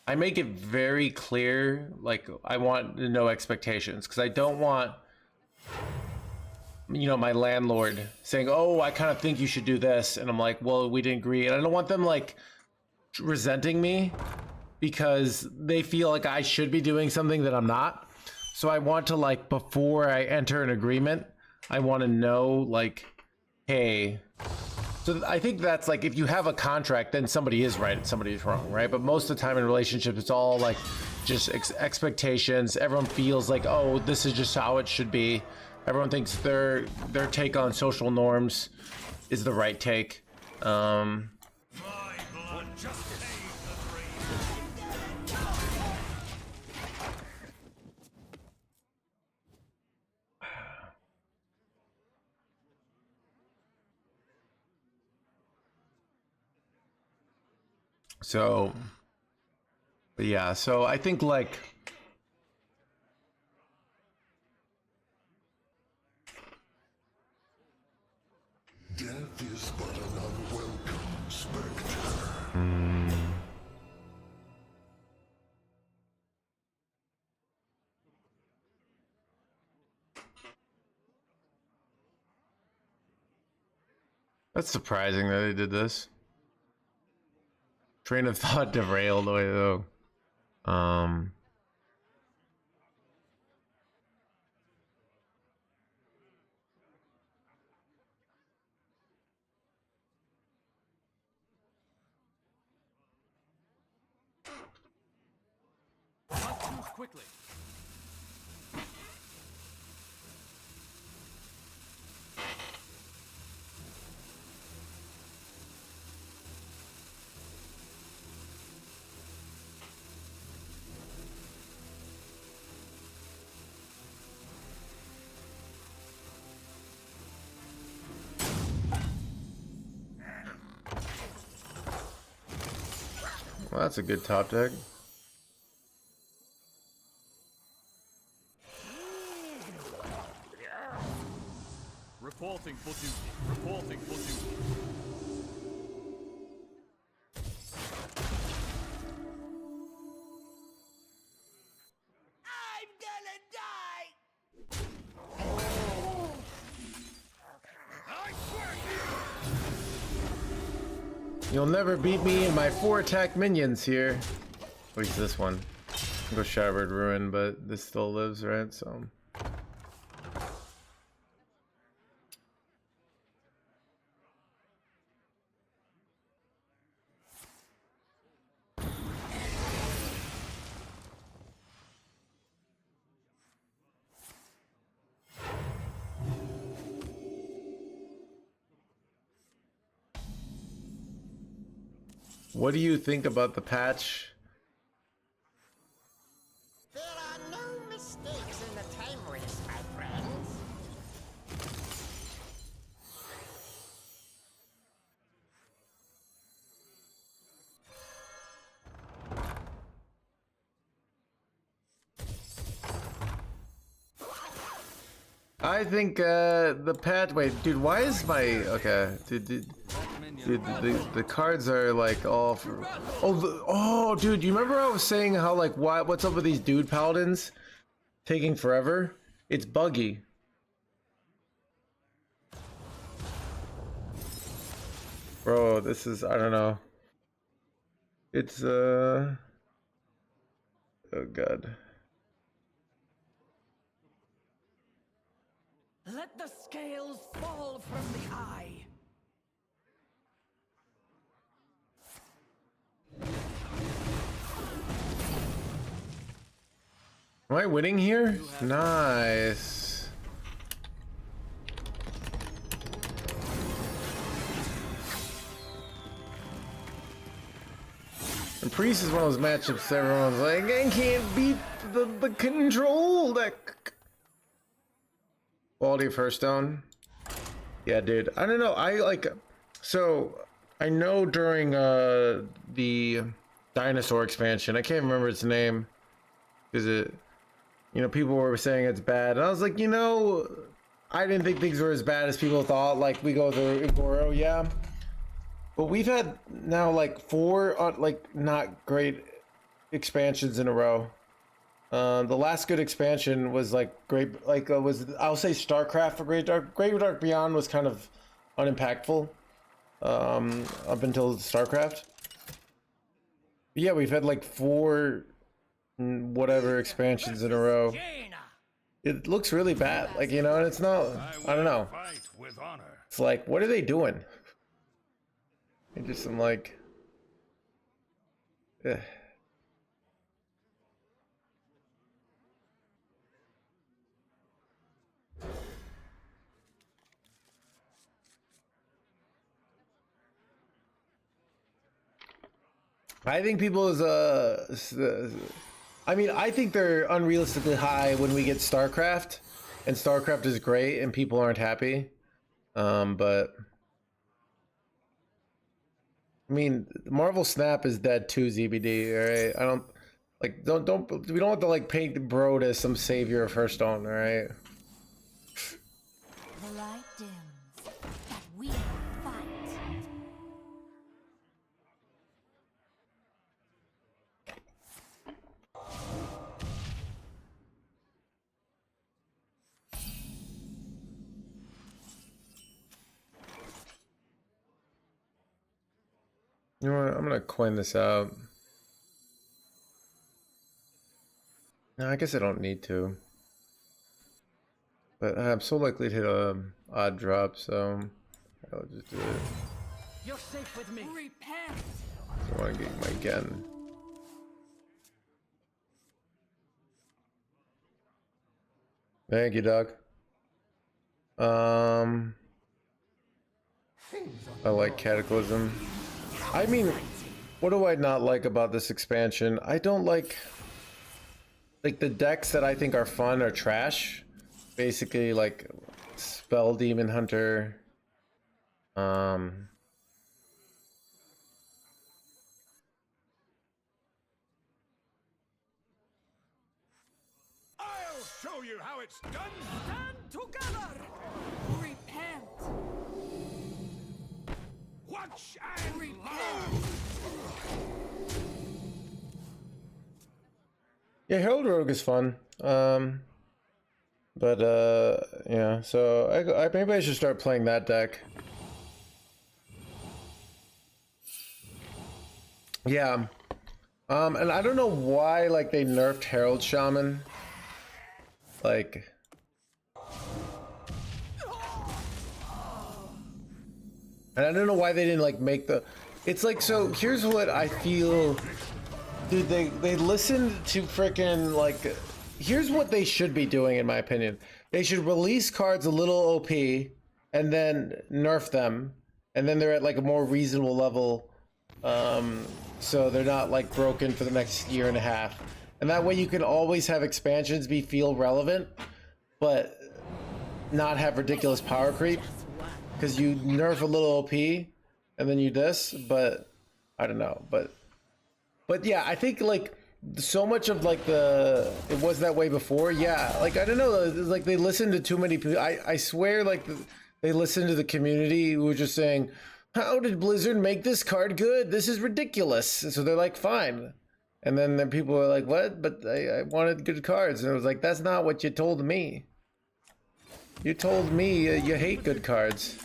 I make it very clear, like I want no expectations, because I don't want, you know, my landlord saying, oh, I kind of think you should do this, and I'm like, well, we didn't agree. And I don't want them like resenting me because they feel like I should be doing something that I'm not. So I want to, like, before I enter an agreement, I want to know, like, hey, so I think that's like, if you have a contract, then somebody is right and somebody is wrong, right? But most of the time in relationships, it's all like just expectations. Everyone feels like, oh, this is just how it should be. Everyone thinks their take on social norms is the right take. My blood just paved the grave. So, but yeah, so I think like, Death is but an unwelcome specter. that's surprising that they did this. Train of thought derailed away though. Not too quickly. Well, that's a good top deck. Reporting for duty. Reporting for duty. I'm gonna die! I swear to you! You'll never beat me and my 4 attack minions here. At least this one. Go Shattered Ruin, but this still lives, right? So. What do you think about the patch? There are no mistakes in the time race, my friends. I think the patch. Wait, dude, why is my okay? Dude, the cards are like all. Oh, dude, you remember I was saying how like what's up with these dude paladins taking forever? It's buggy. Bro, this is, I don't know. It's oh god. Let the scales fall from the eye. Am I winning here? Nice. And Priest is one of those matchups that everyone's like, I can't beat the control deck. Quality of Hearthstone. Yeah, dude. I don't know. I like, so I know during the dinosaur expansion, I can't remember its name because it, you know, people were saying it's bad, and I was like, you know, I didn't think things were as bad as people thought. Like, we go through Igoro, yeah, but we've had now like 4 like not great expansions in a row. The last good expansion was like great, like was, I'll say StarCraft for Great Dark Beyond was kind of unimpactful up until StarCraft. But yeah, we've had like 4 whatever expansions in a row. It looks really bad, like, you know, and it's not, I don't know, it's like, what are they doing? I just am like, eh. I think people is I mean, I think they're unrealistically high when we get StarCraft, and StarCraft is great and people aren't happy. But I mean, Marvel Snap is dead too, ZBD, alright? I don't like, we don't have to like paint Bro as some savior of Hearthstone, alright? The light dims, that we fight. You know what? I'm gonna coin this out. No, I guess I don't need to. But I'm so likely to hit a odd drop, so I'll just do it. You're safe with me. Repent. I want to get my Gen. Thank you, Doc. I like Cataclysm. I mean, what do I not like about this expansion? I don't like the decks that I think are fun are trash. Basically, like Spell Demon Hunter. I'll show you how it's done. Stand together. Repent. Watch and learn. Yeah, Herald Rogue is fun. But yeah, so I maybe I should start playing that deck. Yeah. And I don't know why like they nerfed Herald Shaman. Like, and I don't know why they didn't like make the, it's like, so here's what I feel. Dude, they listened to frickin' like, here's what they should be doing in my opinion. They should release cards a little OP and then nerf them, and then they're at like a more reasonable level So they're not like broken for the next year and a half. And that way you can always have expansions feel relevant, but not have ridiculous power creep. Because you nerf a little OP and then you this, but I don't know. But yeah, I think like so much of like it was that way before. Yeah, like I don't know, like they listened to too many people. I swear like they listened to the community who were just saying, how did Blizzard make this card good? This is ridiculous. So they're like, fine. And then people are like, what? But I wanted good cards. And it was like, that's not what you told me. You told me you hate good cards.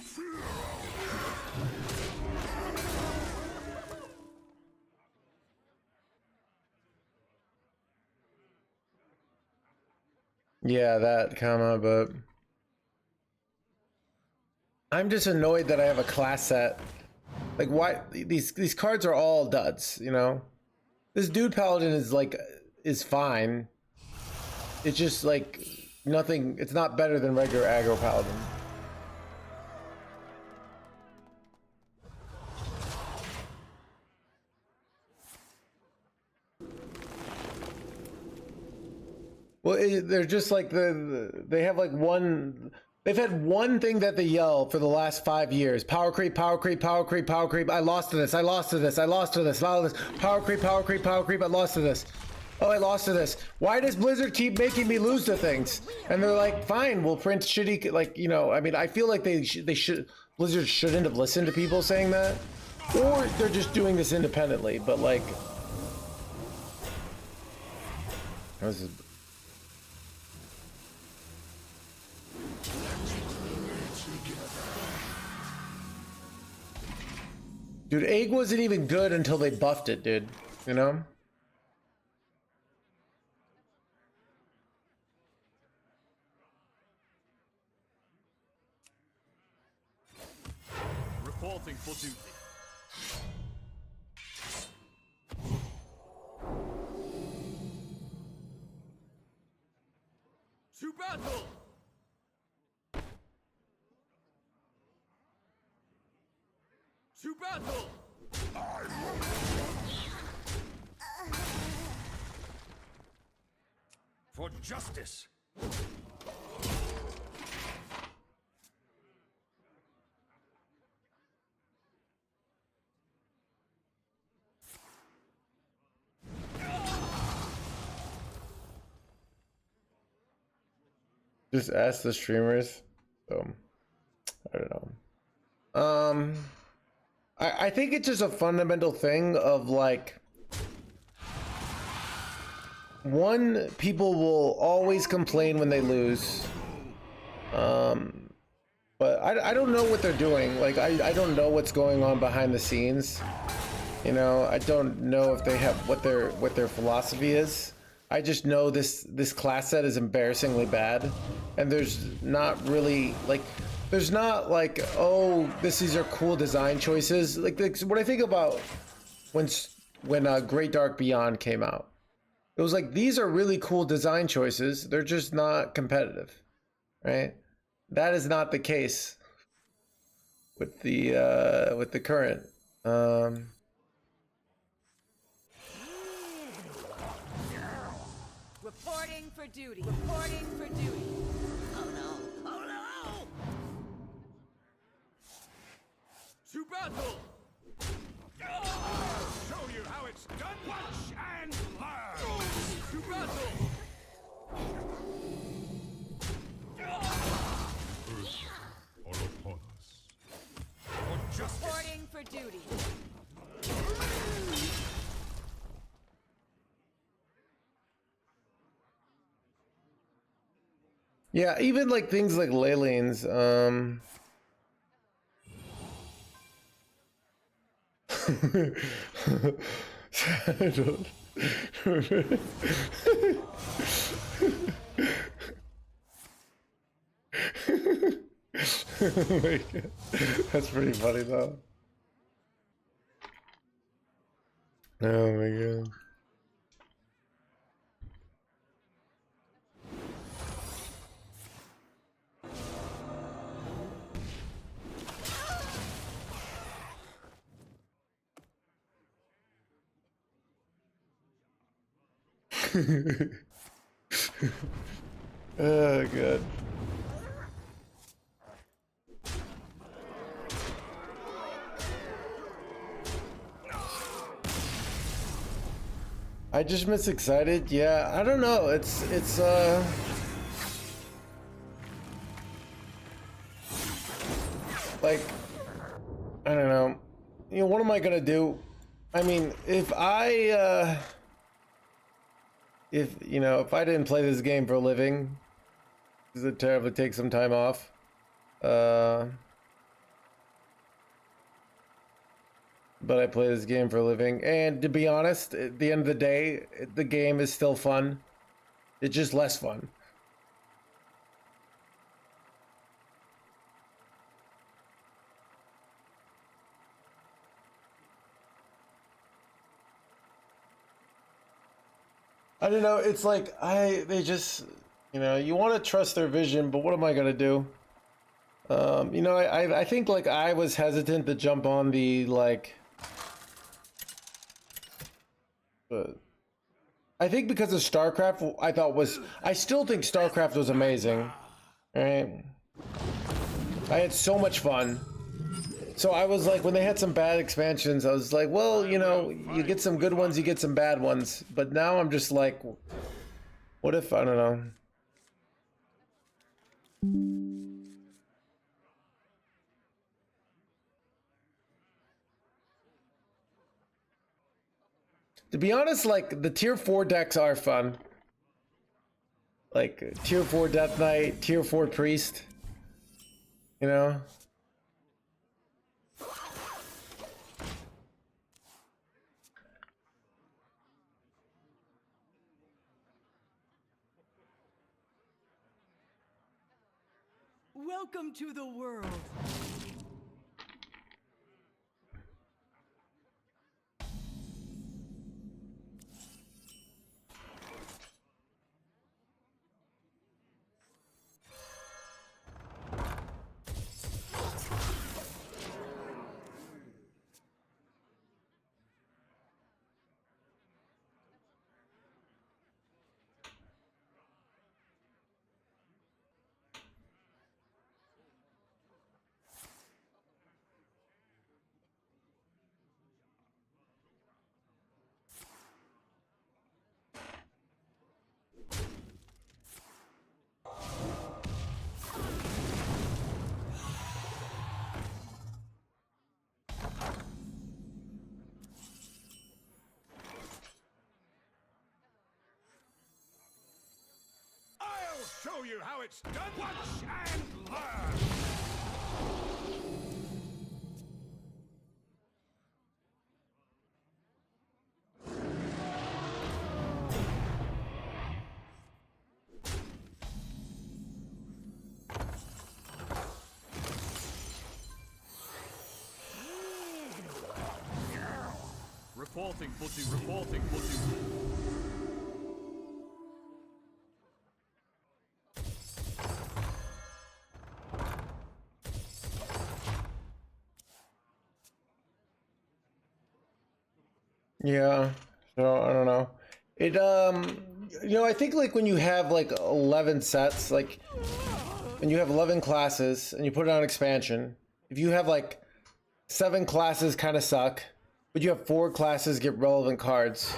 Yeah, that comma, but I'm just annoyed that I have a class set. Like, why these cards are all duds, you know? This dude Paladin is fine. It's just like nothing. It's not better than regular aggro Paladin. Well, they're just like they have like one. They've had one thing that they yell for the last 5 years: power creep, power creep, power creep, power creep. I lost to this. I lost to this. I lost to this. Power creep, power creep, power creep. I lost to this. Oh, I lost to this. Why does Blizzard keep making me lose to things? And they're like, fine, we'll print shitty, like, you know. I mean, I feel like they should. Blizzard shouldn't have listened to people saying that, or they're just doing this independently. But like, this is. Dude, Egg wasn't even good until they buffed it, dude. You know? Reporting for duty. To battle! To battle! For justice. Just ask the streamers. So I don't know. I think it's just a fundamental thing of like, one, people will always complain when they lose. But I don't know what they're doing. Like I don't know what's going on behind the scenes. You know, I don't know if they have what their philosophy is. I just know this class set is embarrassingly bad, and there's not really like, there's not like, oh, these are cool design choices. Like what I think about when Great Dark Beyond came out, it was like, these are really cool design choices. They're just not competitive, right? That is not the case with the current. Reporting for duty. Reporting for duty. Oh no! Oh no! To battle! Show you how it's done. Watch and learn. To battle! All upon us. For justice. Reporting for duty. Yeah, even like things like ley lanes, I don't... Oh my God. That's pretty funny though. Oh my God. Oh, good. I just miss excited. Yeah, I don't know. It's like, I don't know. You know, what am I gonna do? I mean, if if I didn't play this game for a living, this would terribly take some time off. But I play this game for a living, and to be honest, at the end of the day, the game is still fun. It's just less fun. I don't know, it's like, they just, you want to trust their vision, but what am I going to do? I think, like, I was hesitant to jump on the, like, I think because of StarCraft, I still think StarCraft was amazing, right? I had so much fun. So I was like, when they had some bad expansions, I was like, well, you get some good ones, you get some bad ones. But now I'm just like, what if, I don't know. To be honest, like, the tier 4 decks are fun. Like, tier 4 Death Knight, tier 4 Priest. You know? Welcome to the world. I'll show you how it's done. Watch and learn. Reporting platoon, reporting platoon. Yeah, so I don't know. It I think, like, when you have like 11 sets, like when you have 11 classes and you put it on expansion, if you have like 7 classes kind of suck, but you have 4 classes get relevant cards,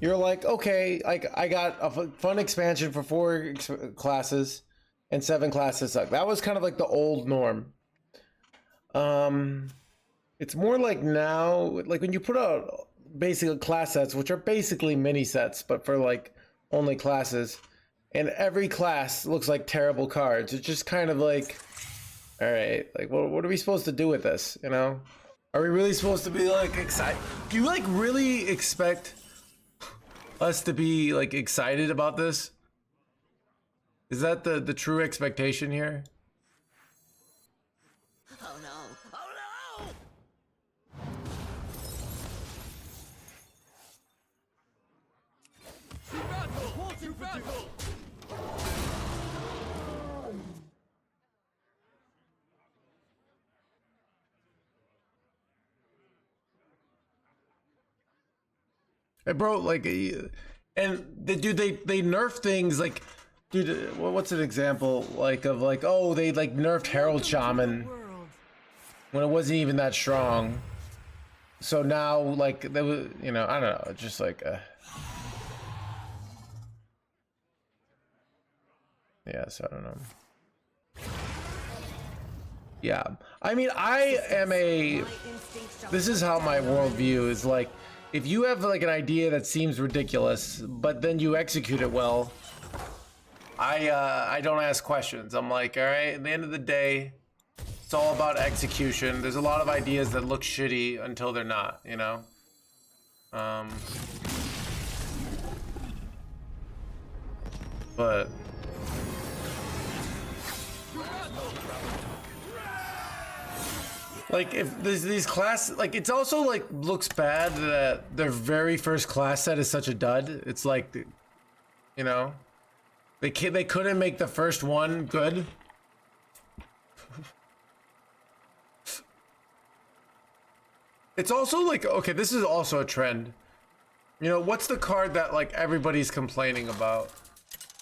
you're like, okay, like, I got a fun expansion for 4 classes and 7 classes suck. That was kind of like the old norm. It's more like now, like when you put out basically class sets, which are basically mini sets, but for like only classes, and every class looks like terrible cards. It's just kind of like, all right, like, what are we supposed to do with this? Are we really supposed to be like excited? Do you like really expect us to be like excited about this? Is that the true expectation here? Oh no! Oh no! To battle! To battle! Hey, bro, like, And they nerf things like, dude, what's an example like of like, oh, they like nerfed Herald Shaman when it wasn't even that strong. So now like there was, you know, I don't know, just like yeah, so I don't know. Yeah, I mean, this is how my worldview is. Like, if you have like an idea that seems ridiculous, but then you execute it well, I don't ask questions. I'm like, all right, at the end of the day, it's all about execution. There's a lot of ideas that look shitty until they're not, you know? But like, if there's these class, like, it's also like looks bad that their very first class set is such a dud. It's like, you know, they couldn't make the first one good. It's also like, okay, this is also a trend. You know, what's the card that like everybody's complaining about?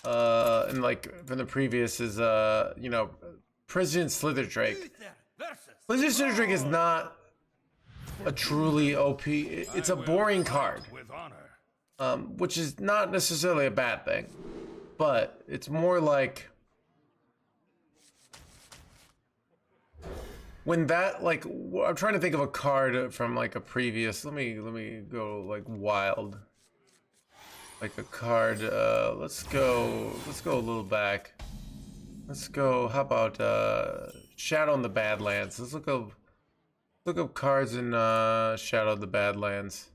And like from the previous is you know, President Slitherdrake. President Slitherdrake is not a truly OP. It's a boring card, which is not necessarily a bad thing, but it's more like when that, like, I'm trying to think of a card from like a previous. Let me go like wild. Like a card. Let's go a little back. Let's go. How about Shadow in the Badlands? Let's look up cards in Shadow of the Badlands.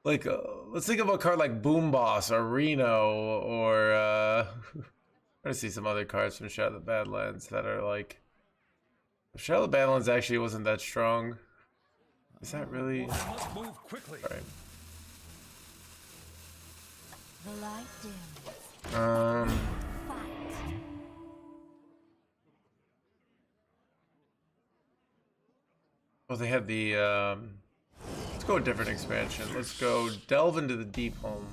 Like, let's think of a card like Boom Boss or Reno or I'm trying to see some other cards from Shadow of the Badlands that are like. Shadow of the Badlands actually wasn't that strong. Is that really? Must move quickly. All right. The light dims. Fight. Well, they had the let's go a different expansion. Let's go Delve into the Deep Home.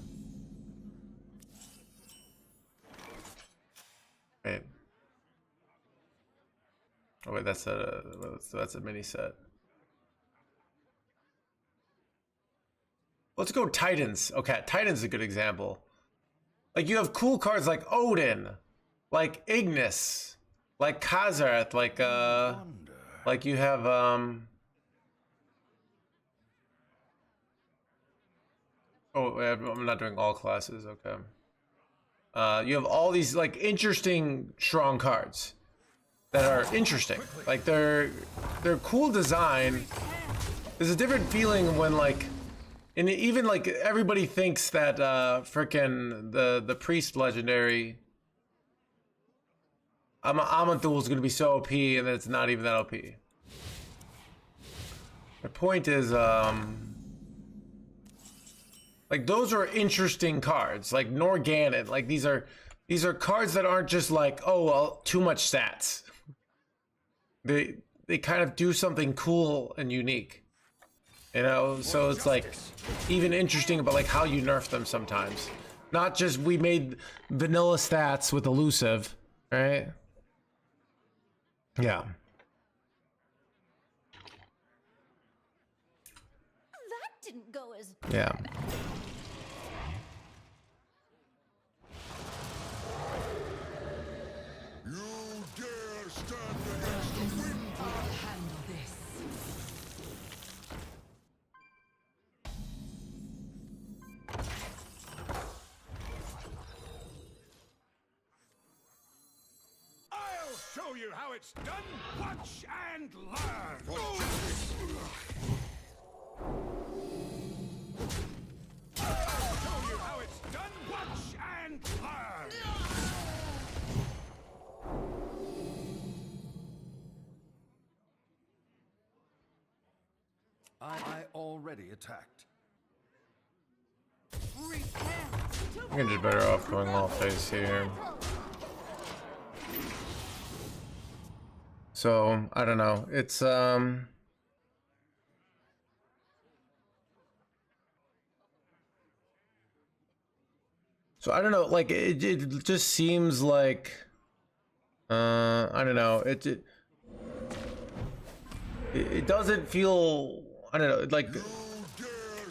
Wait. Oh wait, that's a mini set. Let's go Titans. Okay, Titans is a good example. Like, you have cool cards like Odin, like Ignis, like Khazarth, like you have oh, I'm not doing all classes. Okay. You have all these like interesting strong cards that are interesting. Like they're cool design. There's a different feeling when like. And even like everybody thinks that frickin' the priest legendary Amanthul is gonna be so OP, and then it's not even that OP. My point is like those are interesting cards, like Norganon. Like these are cards that aren't just like, oh well, too much stats. They kind of do something cool and unique. You know, so it's like even interesting about like how you nerf them sometimes. Not just we made vanilla stats with elusive, right? Yeah. That didn't go as Yeah. You dare stand against the wind? I'll handle this. I'll show you how it's done. Watch and learn. I'll show you how it's done. Watch and learn. I already attacked. I'm gonna do better off going all face here. So I don't know. It's So I don't know, like it just seems like I don't know, it doesn't feel, I don't know, like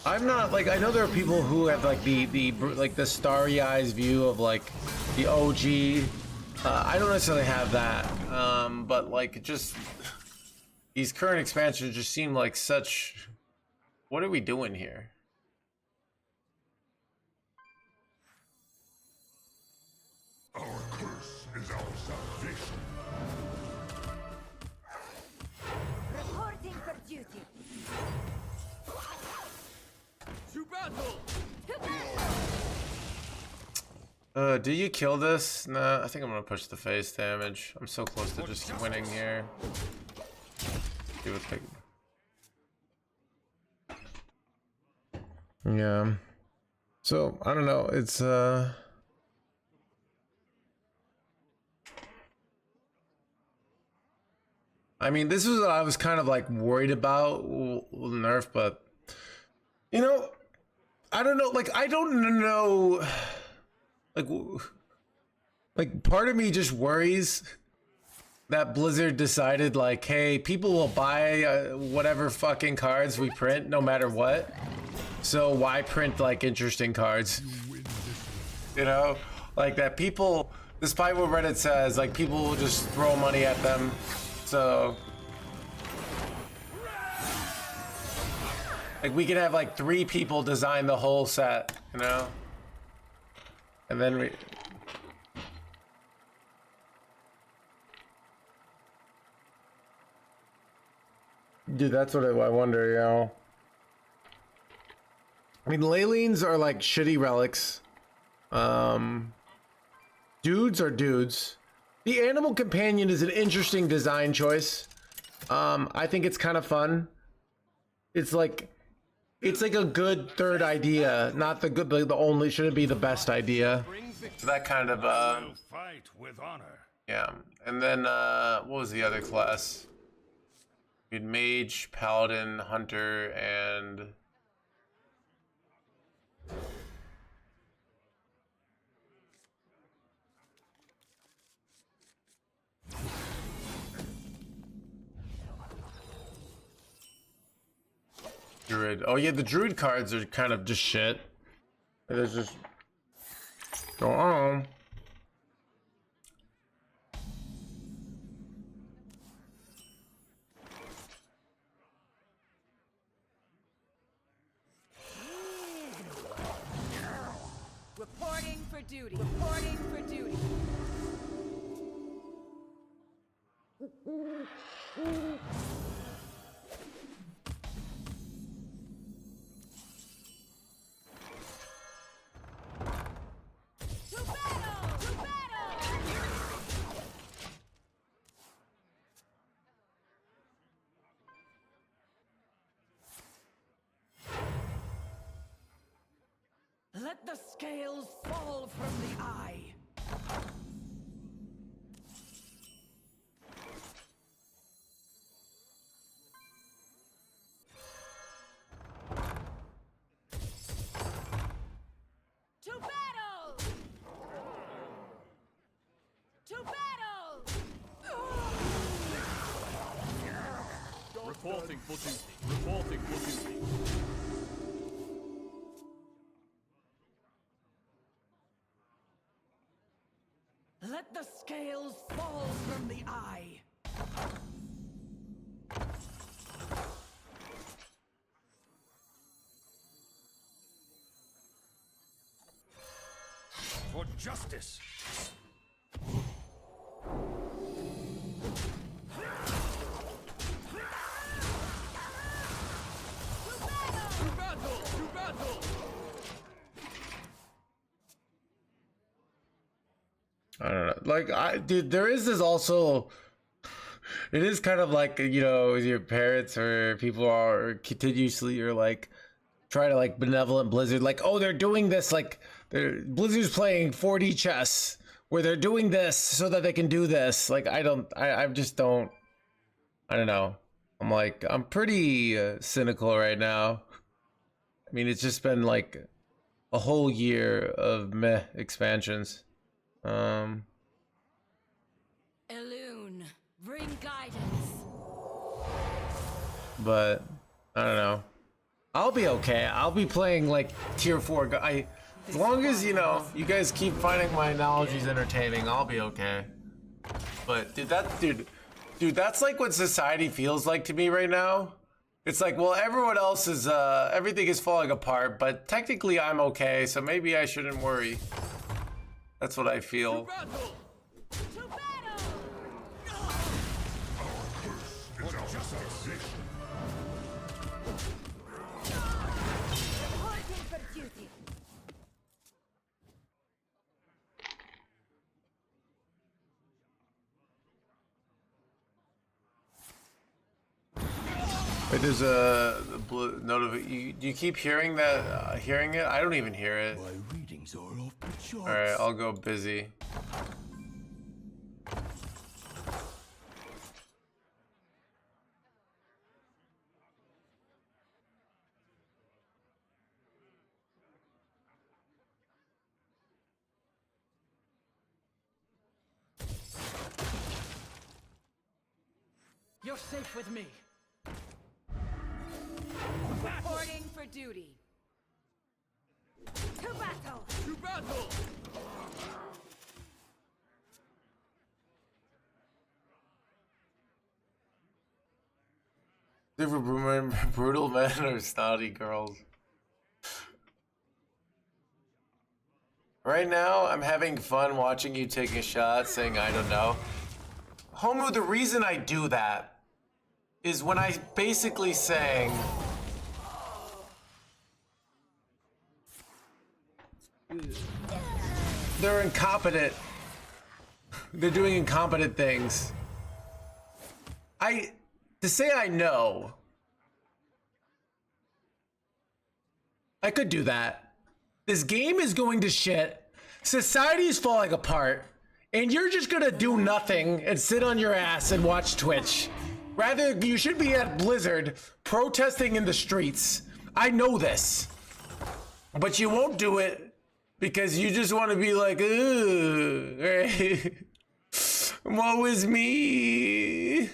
I'm not like, I know there are people who have like the starry eyes view of like the OG. I don't necessarily have that, but like just these current expansions just seem like such, what are we doing here? Our curse is our salvation. Reporting for duty. To battle! Do you kill this? Nah, I think I'm gonna push the face damage. I'm so close to just winning here. Give it pick. Yeah. So I don't know. It's I mean, this is what I was kind of like worried about with nerf, but you know, I don't know. Like I don't know. Like part of me just worries that Blizzard decided like, hey, people will buy whatever fucking cards we print no matter what, so why print like interesting cards, you know, like that people, despite what Reddit says, like people will just throw money at them. So like we could have like 3 people design the whole set, you know, and then we dude, that's what I wonder, you know. I mean, Leylines are like shitty relics. Dudes are dudes. The Animal Companion is an interesting design choice. I think it's kind of fun. It's like a good third idea, not the good, the only, shouldn't be the best idea. So that kind of Will fight with honor. yeah. And then what was the other class? We had Mage, Paladin, Hunter, and Druid. Oh yeah, the Druid cards are kind of just shit. There's just go on. Reporting for duty. Reporting for duty. To battle! To battle! Let the scales fall from the eye. To battle! To battle! Reporting for duty. Reporting for duty. Let the scales fall from the eye. For justice. To battle! To battle! I don't know. Like dude, there is this also. It is kind of like, you know, your parents or people are continuously or like try to like benevolent Blizzard, like, oh, they're doing this, like Blizzard's playing 4D chess where they're doing this so that they can do this. Like I just don't. I don't know. I'm like, I'm pretty cynical right now. I mean, it's just been like a whole year of meh expansions. Elune, bring guidance. But I don't know. I'll be okay. I'll be playing like tier 4. As long as, you know, you guys keep finding my analogies entertaining, I'll be okay. But dude, that's like what society feels like to me right now. It's like, well, everyone else is everything is falling apart, but technically I'm okay, so maybe I shouldn't worry. That's what I feel. Battle! To battle! Reporting for duty. Wait, there's a blue note of it. Do you keep hearing that? Hearing it? I don't even hear it. My readings are off the charts. All right, I'll go busy. You're safe with me. Reporting for duty. To battle. To battle! Super brutal men or snotty girls? Right now, I'm having fun watching you take a shot, saying I don't know. Homo, the reason I do that is when I basically saying they're incompetent. They're doing incompetent things. To say I know, I could do that. This game is going to shit. Society is falling apart. And you're just gonna do nothing and sit on your ass and watch Twitch. Rather, you should be at Blizzard protesting in the streets. I know this. But you won't do it because you just want to be like, ugh, right? Woe is me.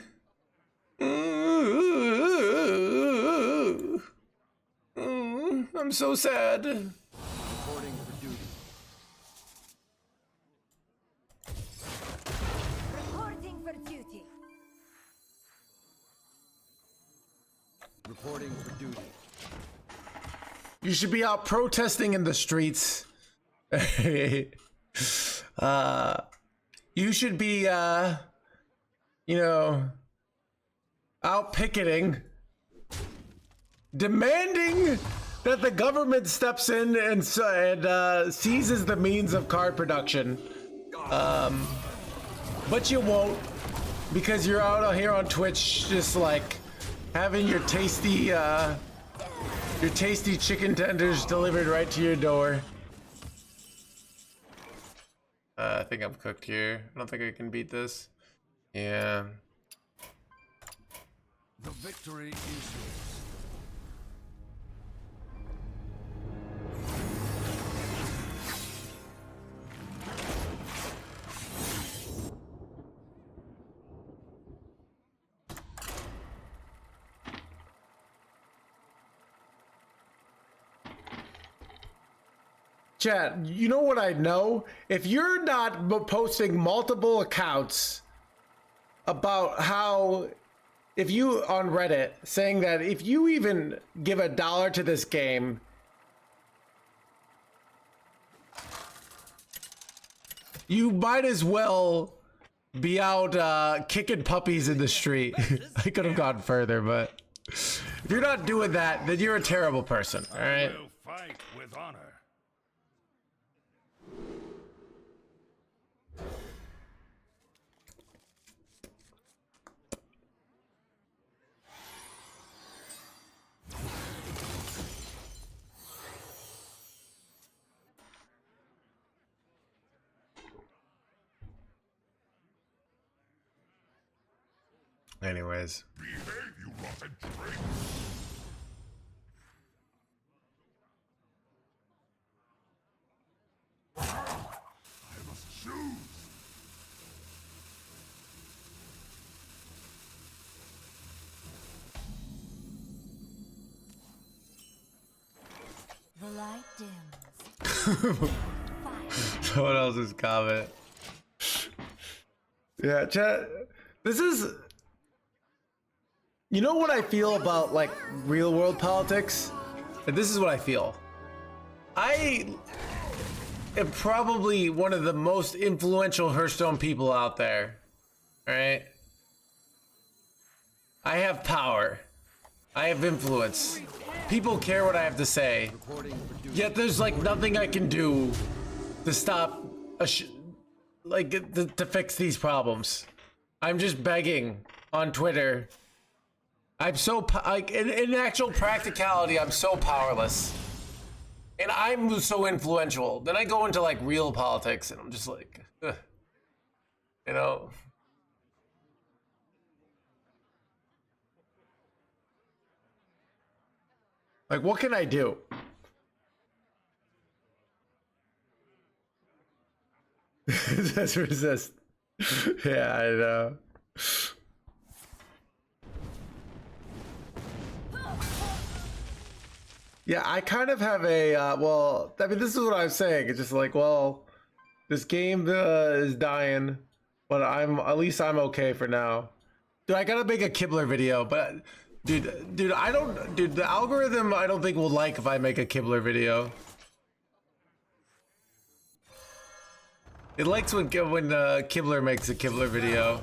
I'm so sad. Reporting for duty. Reporting for duty. Reporting for duty. You should be out protesting in the streets. You should be, you know, out picketing, demanding that the government steps in and seizes the means of card production. But you won't, because you're out here on Twitch just like having your tasty chicken tenders delivered right to your door. I think I'm cooked here. I don't think I can beat this. Yeah. The victory is yours. Chat, you know what I know? If you're not posting multiple accounts about how, if you on Reddit saying that if you even give $1 to this game, you might as well be out kicking puppies in the street. I could have gone further, but if you're not doing that, then you're a terrible person, all right? Will fight with honor. Anyways. Behave, you rotten traitor. Someone else's comment. Yeah, chat. This is. You know what I feel about like real world politics? And this is what I feel. I am probably one of the most influential Hearthstone people out there. Alright? I have power. I have influence. People care what I have to say. Yet there's like nothing I can do to stop to fix these problems. I'm just begging on Twitter. I'm so like in actual practicality, I'm so powerless, and I'm so influential. Then I go into like real politics, and I'm just like, ugh. You know. Like, what can I do? Just resist. Yeah, I know. Yeah, I kind of have a, well, I mean, this is what I'm saying. It's just like, well, this game is dying, but at least I'm okay for now. Dude, I gotta make a Kibler video, but, dude, the algorithm I don't think will like if I make a Kibler video. It likes when Kibler makes a Kibler video.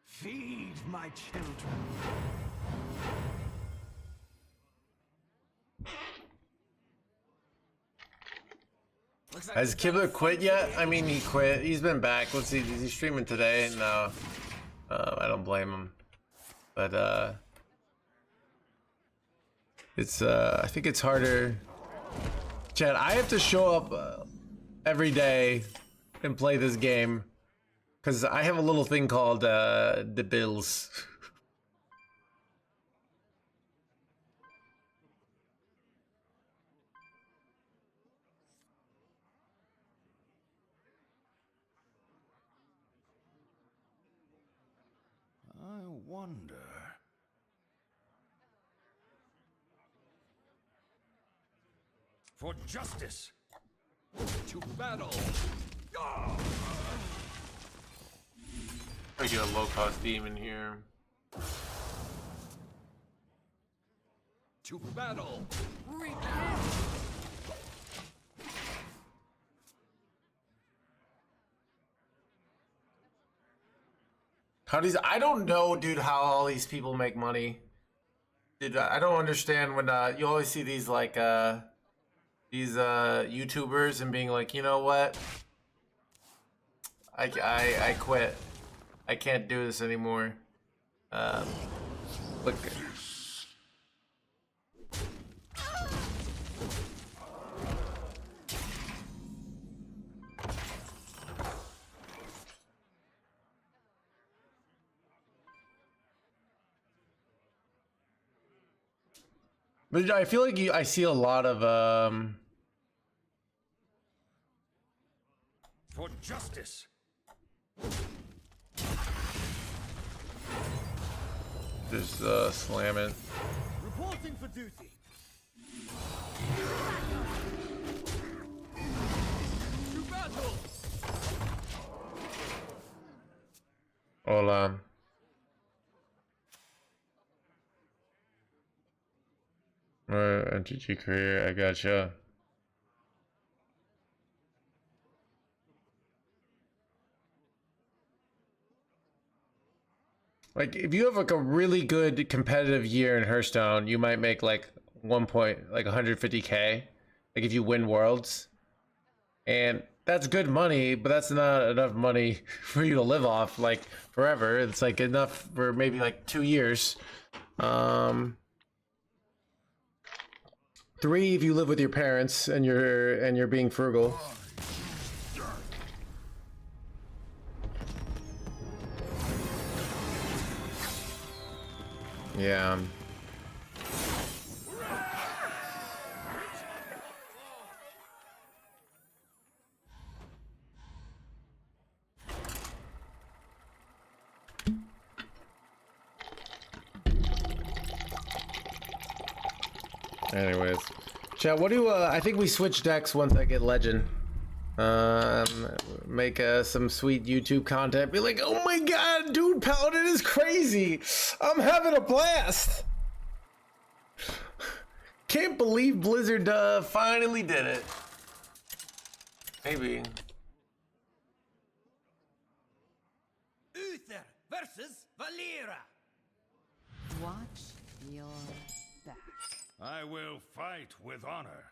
Feed my children. Has Kibler quit yet? I mean, he quit. He's been back. Let's see. Is he streaming today? No. I don't blame him. But, it's, I think it's harder. Chad, I have to show up every day and play this game. Because I have a little thing called, the bills. I wonder. For justice. To battle. I get a low-cost demon here. To battle. I don't know, dude, how all these people make money. Dude, I don't understand when you always see these like these YouTubers and being like, you know what? I quit. I can't do this anymore. Look. But I feel like I see a lot of For justice. just slam it. Reporting for duty. To battle. Hold on. Alright, entity career, I gotcha. Like, if you have like a really good competitive year in Hearthstone, you might make like 150K. Like if you win worlds. And that's good money, but that's not enough money for you to live off like forever. It's like enough for maybe like 2 years. 3 if you live with your parents and you're being frugal. Yeah. Anyways, chat, what do I think we switch decks once I get legend. Make some sweet YouTube content. Be like, oh my god, dude, Paladin is crazy. I'm having a blast. Can't believe Blizzard finally did it. Maybe. Uther versus Valera. Watch your back. I will fight with honor.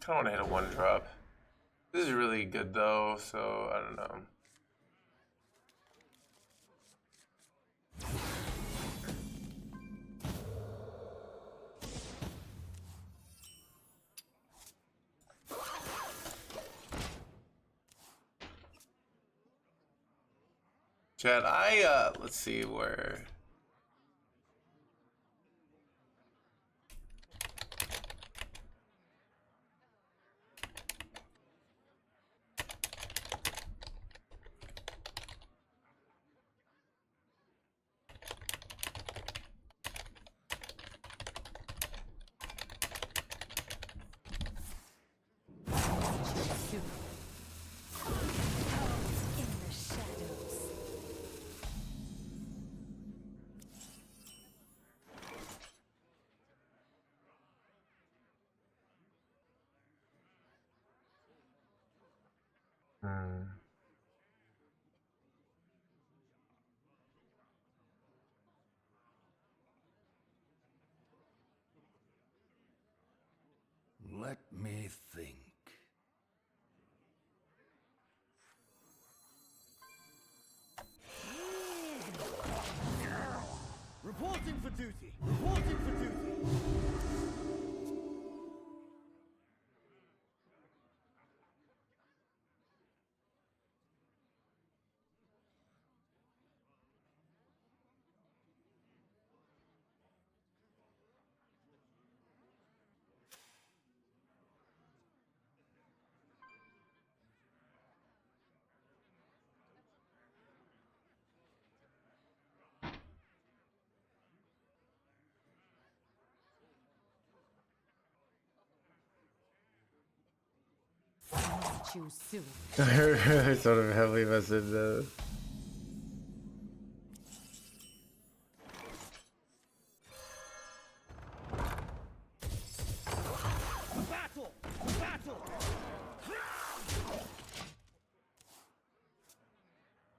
I don't want to hit a one drop. This is really good though, so I don't know. Chad, let's see where. In the shadows. Let me think. Reporting for duty. Reporting for duty. Choose soon. Sort of heavily vested. Battle! Battle!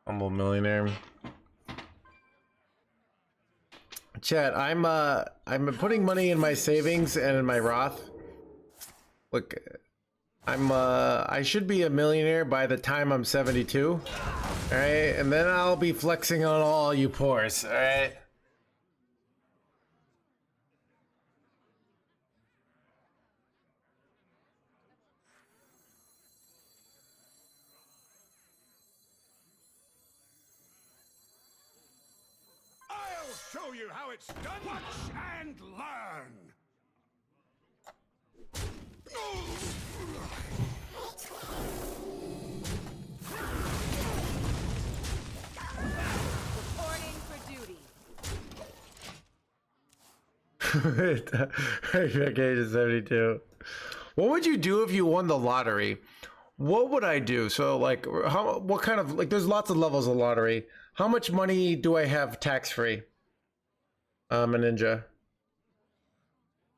Humble millionaire. Chat, I'm putting money in my savings and in my Roth. Look, I should be a millionaire by the time I'm 72. All right, and then I'll be flexing on all you poors. All right. I'll show you how it's done. Watch and learn. Reporting for duty. Okay, to 72. What would you do if you won the lottery? What would I do? So like, what kind of, like, there's lots of levels of lottery. How much money do I have tax free? I'm a ninja.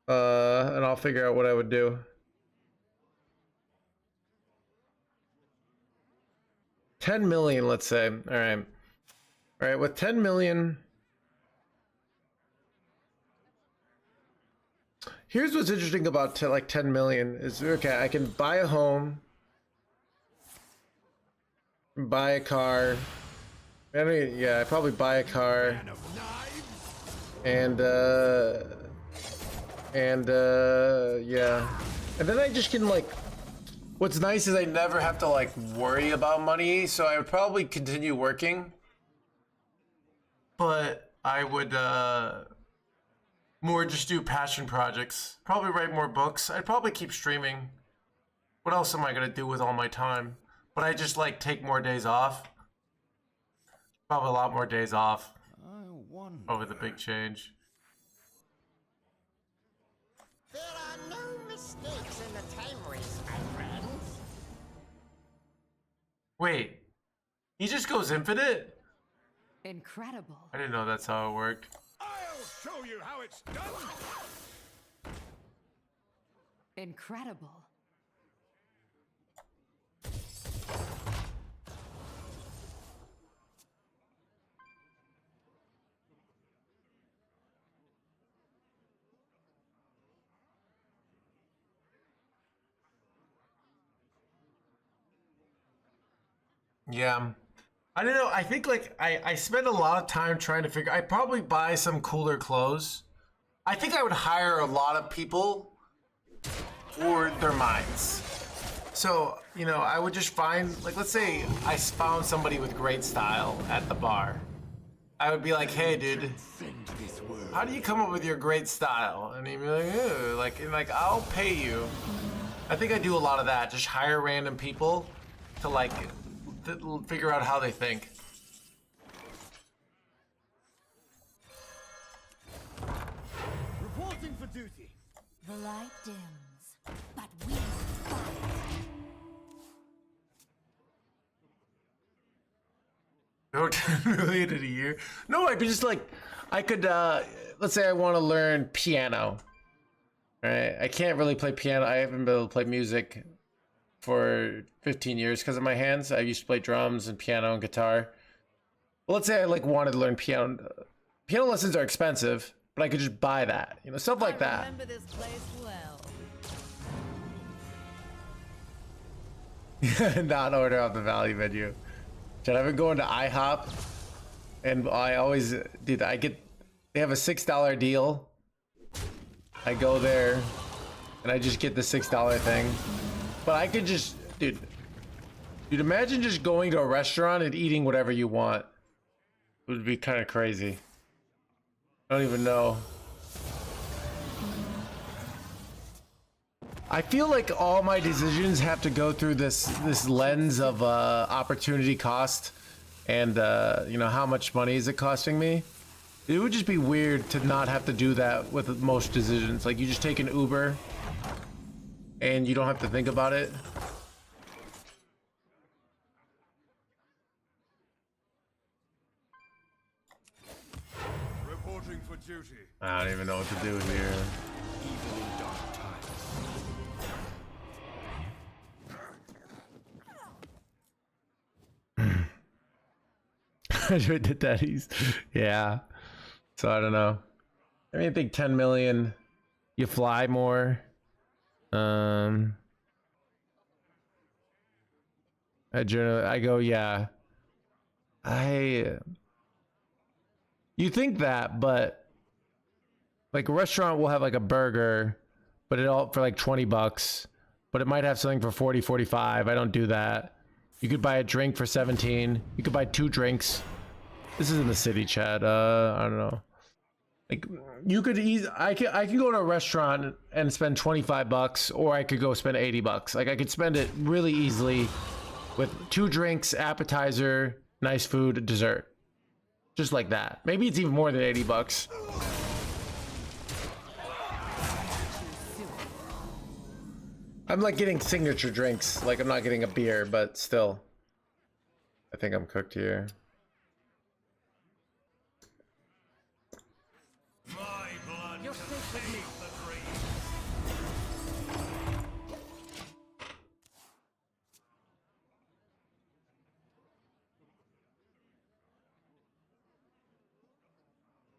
And I'll figure out what I would do. 10 million, let's say. All right. All right, with 10 million. Here's what's interesting about like 10 million is, okay, I can buy a home, buy a car. I mean, yeah, I probably buy a car. And yeah. And then I just can like, what's nice is I never have to like worry about money, so I would probably continue working. But I would more just do passion projects. Probably write more books. I'd probably keep streaming. What else am I gonna do with all my time? But I just like take more days off. Probably a lot more days off. I wonder. Over the big change. There are no mistakes in the time race, my friends. Wait, he just goes infinite? Incredible. I didn't know that's how it worked. I'll show you how it's done. Incredible. Yeah. I don't know. I think like I spend a lot of time trying to figure. I'd probably buy some cooler clothes. I think I would hire a lot of people for their minds. So, you know, I would just find, like, let's say I found somebody with great style at the bar. I would be like, hey, dude, how do you come up with your great style? And he'd be like, "Ew," like, I'll pay you. I think I do a lot of that. Just hire random people to like figure out how they think. Reporting for duty. The light dims, but we fight. No, 10 million in a year. No, I'd be just like, I could, let's say I want to learn piano. Right? I can't really play piano. I haven't been able to play music for 15 years because of my hands. I used to play drums and piano and guitar. Well, let's say I like wanted to learn piano. Piano lessons are expensive, but I could just buy that, you know, stuff like that. Remember this place well. Not order off the value menu. I've been going to IHOP, and I always, dude, they have a $6 deal. I go there, and I just get the $6 thing. But I could just, dude, imagine just going to a restaurant and eating whatever you want. It would be kind of crazy. I don't even know. I feel like all my decisions have to go through this lens of opportunity cost and you know, how much money is it costing me. It would just be weird to not have to do that with most decisions. Like, you just take an Uber and you don't have to think about it. Reporting for duty. I don't even know what to do here. Even in dark times. I did that. Yeah. So I don't know. I mean, I think 10 million. You fly more. I go, yeah. You think that, but like a restaurant will have like a burger, but it all for like 20 bucks, but it might have something for 40, 45. I don't do that. You could buy a drink for 17. You could buy 2 drinks. This is in the city, chat. I don't know. Like, you could I can go to a restaurant and spend 25 bucks, or I could go spend 80 bucks. Like, I could spend it really easily with 2 drinks, appetizer, nice food, dessert. Just like that. Maybe it's even more than 80 bucks. I'm like getting signature drinks. Like, I'm not getting a beer, but still. I think I'm cooked here. My blood You're safe with me. save the dream.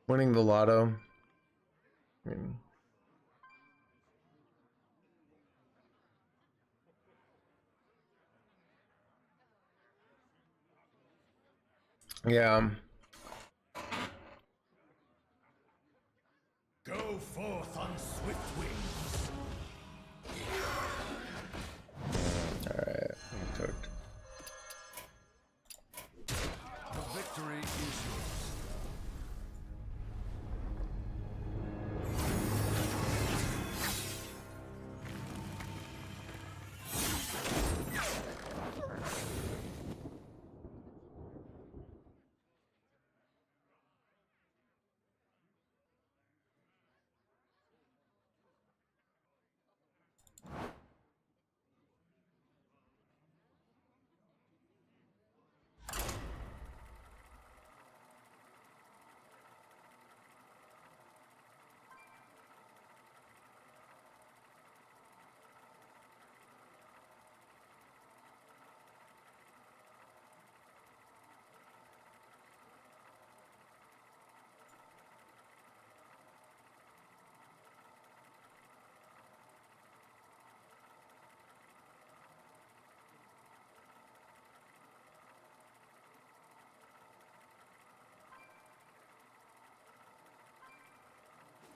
Winning the lotto. I mean, yeah.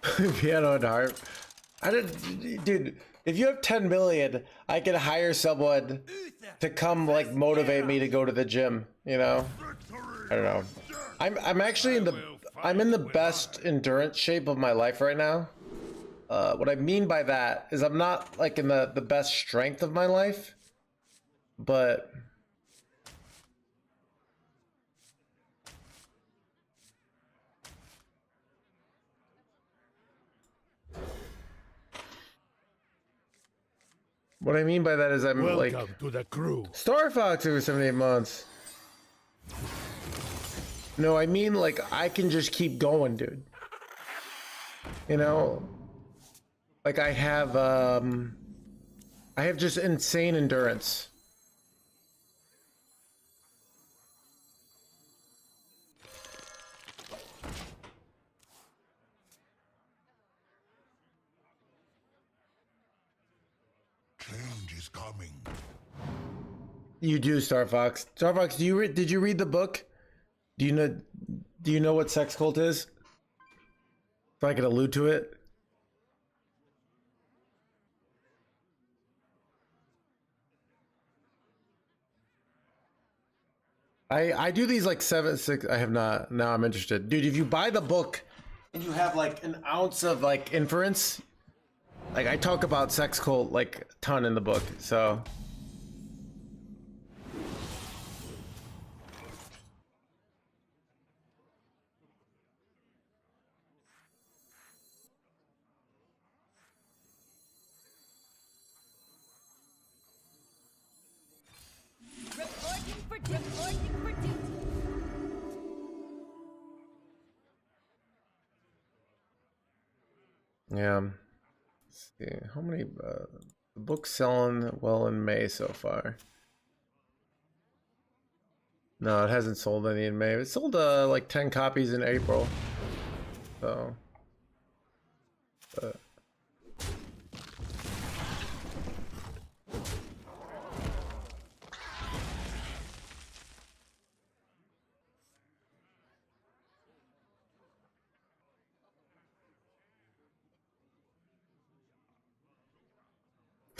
Piano and harp. I don't, dude. If you have 10 million, I could hire someone to come like motivate me to go to the gym. You know, I don't know. I'm actually I'm in the best endurance shape of my life right now. What I mean by that is I'm not like in the best strength of my life, but what I mean by that is I'm like Welcome to the crew. Star Fox over 78 months. No, I mean like I can just keep going, dude. You know, like I have just insane endurance. Change is coming. You do, Star Fox. Star Fox, did you read the book? Do you know what sex cult is? If I could allude to it. I do these like 6. I have not. Now I'm interested, dude. If you buy the book and you have like an ounce of like inference, like I talk about sex cult like a ton in the book, so. Reporting for duty. Yeah. Let's see how many the book's selling well in May so far. No, it hasn't sold any in May. It sold like 10 copies in April. So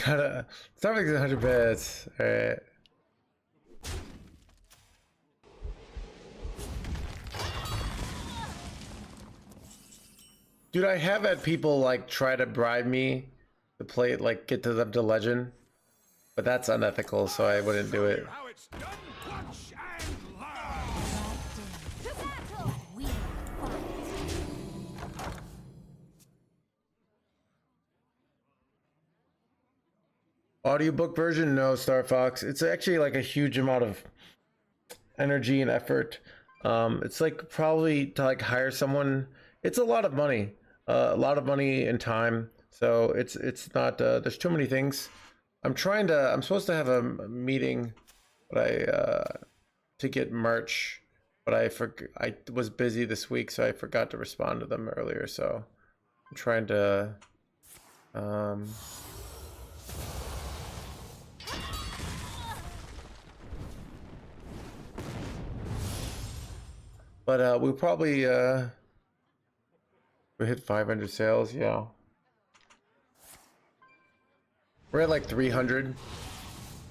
gotta start making 100 bits. All right. Dude, I have had people like try to bribe me to play it, like get to them to legend, but that's unethical, so I wouldn't do it. How it's done. Watch and learn. To battle. We fight. Audiobook version? No, Star Fox. It's actually like a huge amount of energy and effort. It's like probably to like hire someone. It's a lot of money, and time. So it's not. There's too many things. I'm supposed to have a meeting, but to get merch, but I was busy this week, so I forgot to respond to them earlier. So I'm trying to. But we probably we hit 500 sales, yeah. We're at like 300.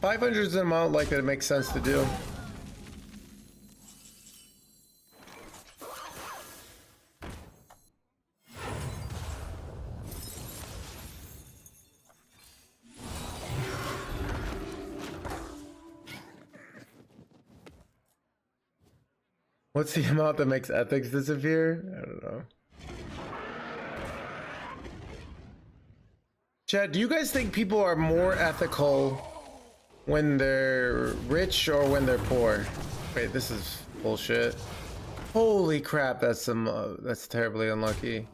500 is an amount like that it makes sense to do. What's the amount that makes ethics disappear? I don't know. Chad, do you guys think people are more ethical when they're rich or when they're poor? Wait, this is bullshit. Holy crap, that's terribly unlucky.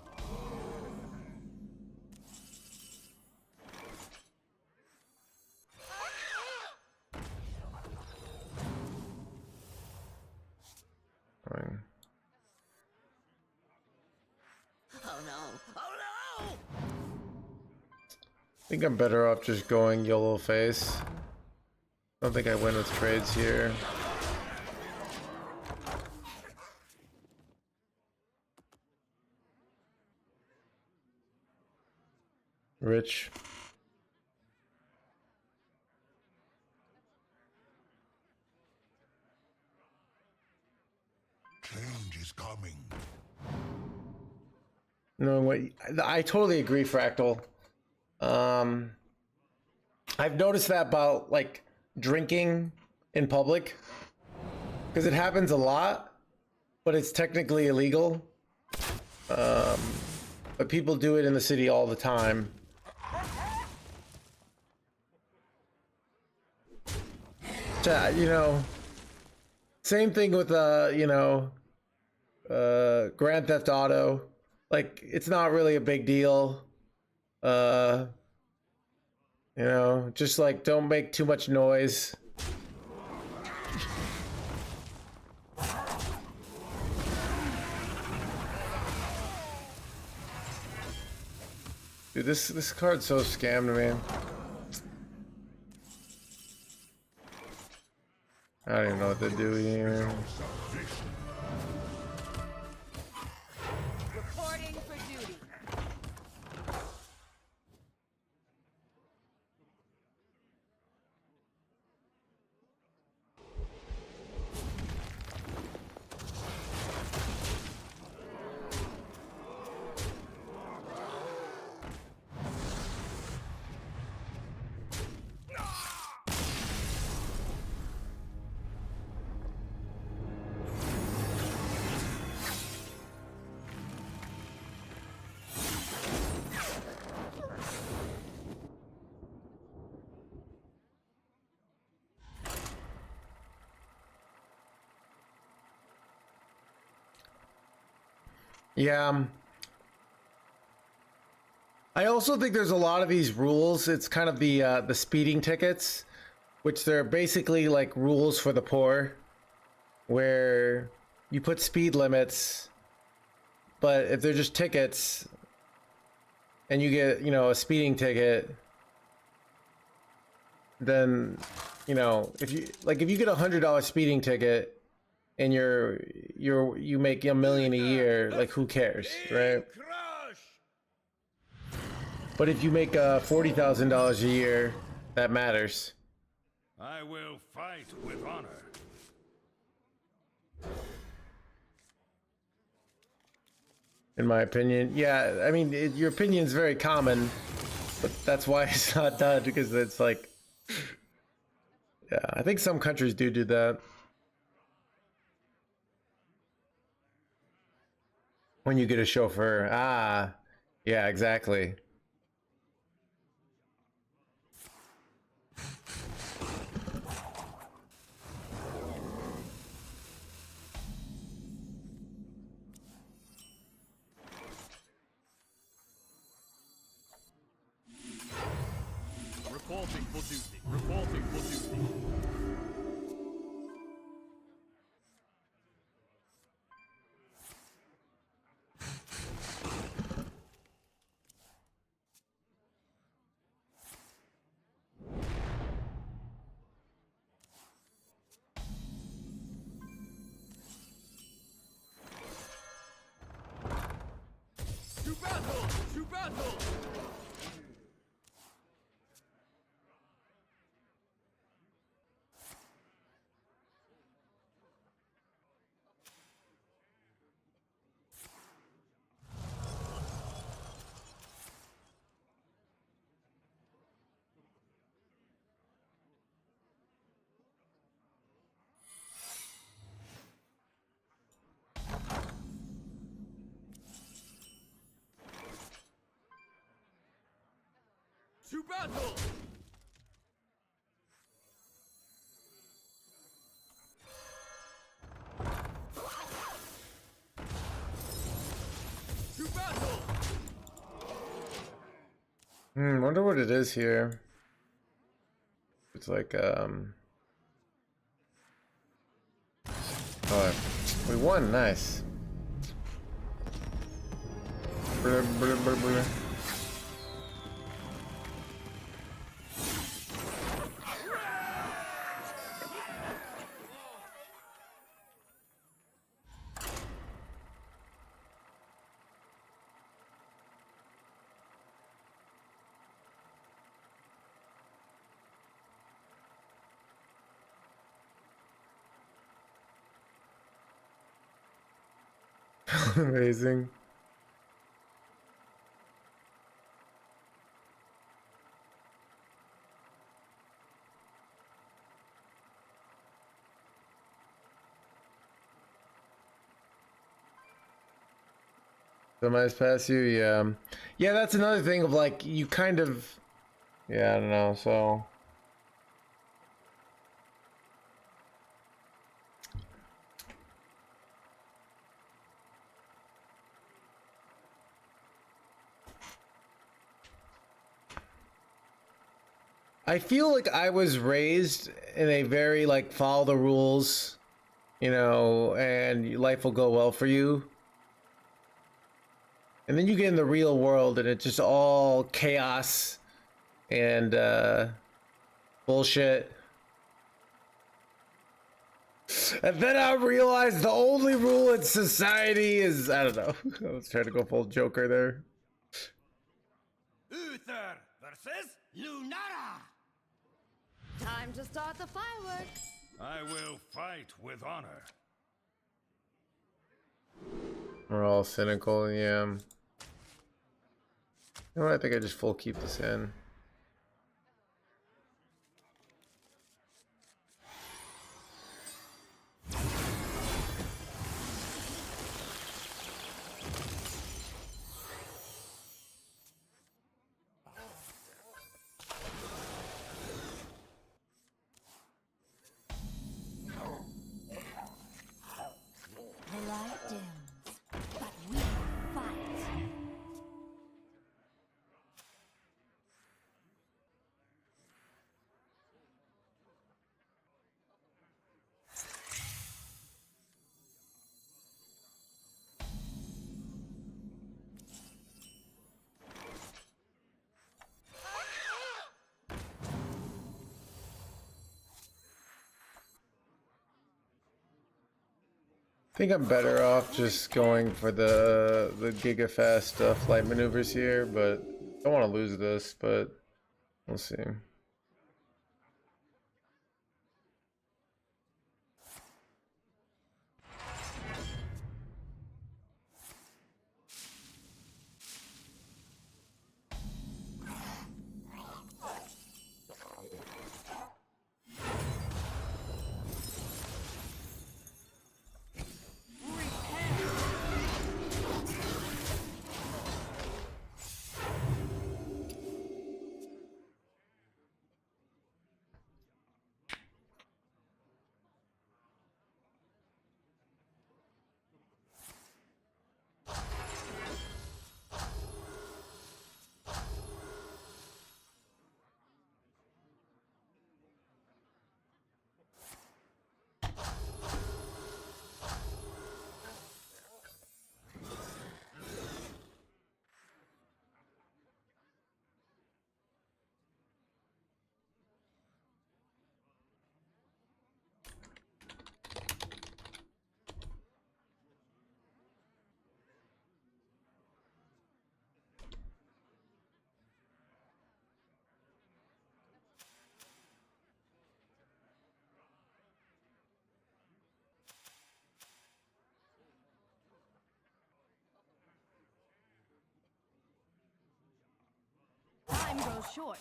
Fine. Oh no! Oh no! I think I'm better off just going YOLO face. I don't think I win with trades here. Rich. Change is coming. No, what I totally agree, Fractal. I've noticed that about like drinking in public because it happens a lot, but it's technically illegal. But people do it in the city all the time. You know, same thing with Grand Theft Auto. Like, it's not really a big deal. You know, just like don't make too much noise. Dude, this card's so scammed, man. I don't even know what to do here. Reporting for duty. Yeah. I also think there's a lot of these rules. It's kind of the speeding tickets, which they're basically like rules for the poor, where you put speed limits, but if they're just tickets and you get, you know, a speeding ticket, then, you know, if you get $100 speeding ticket and you make $1 million a year, like who cares, right? But if you make $40,000 a year, that matters. I will fight with honor. In my opinion, yeah. I mean, your opinion's very common, but that's why it's not done, because it's like, yeah. I think some countries do that. When you get a chauffeur, yeah, exactly. Reporting for duty. Reporting for duty. To battle! To battle! To battle! To battle! Wonder what it is here. It's like, oh, we won, nice. Brr, brr, brr, brr. Amazing. Somebody's past you, yeah. Yeah, that's another thing of like, you kind of, yeah, I don't know, so. I feel like I was raised in a very like follow the rules, you know, and life will go well for you. And then you get in the real world and it's just all chaos and bullshit. And then I realized the only rule in society is, I don't know. I was trying to go full Joker there. Uther versus Lunara! Time to start the fireworks. I will fight with honor. We're all cynical, yeah. You know what? I think I just full keep this in. The light dims, but we fight. I think I'm better off just going for the GigaFast flight maneuvers here, but I don't want to lose this, but we'll see. Time goes short.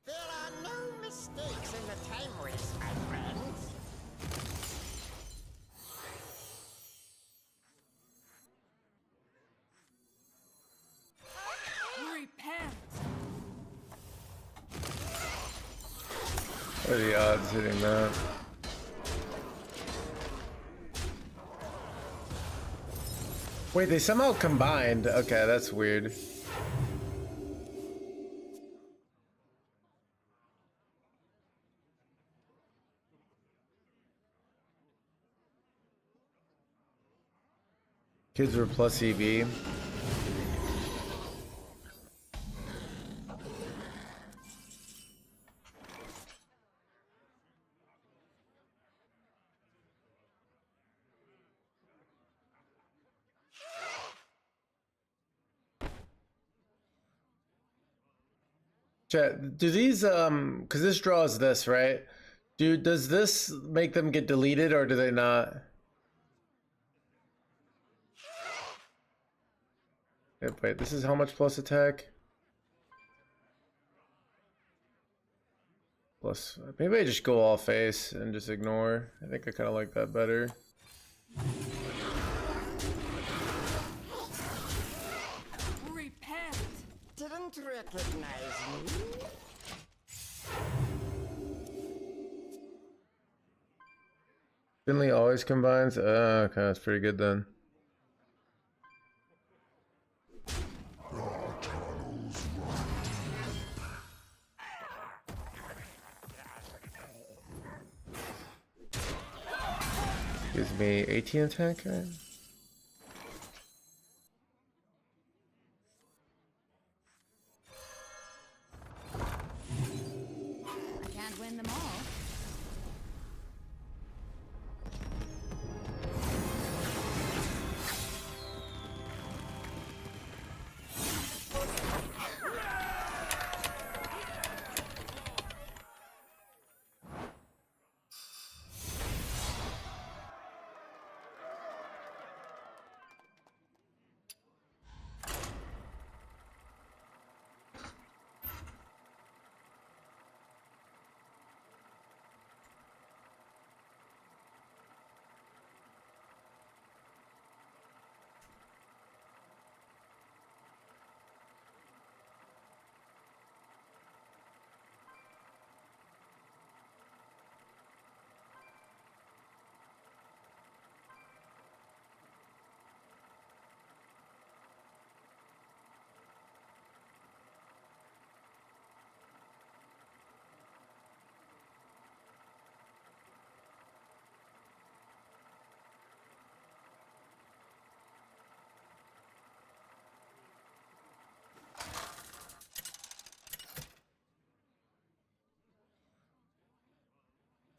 There are no mistakes in the time race, my friends. Repent. What are the odds hitting that? Wait, they somehow combined. Okay, that's weird. Kids were plus EV. Chat, do these because this draws this, right? Does this make them get deleted or do they not? Wait, this is how much plus attack? Plus, maybe I just go all face and just ignore. I think I kind of like that better. Repent. Didn't recognize me. Finley always combines. Okay, that's pretty good then. Gives me 18 attack, right? I can't win them all.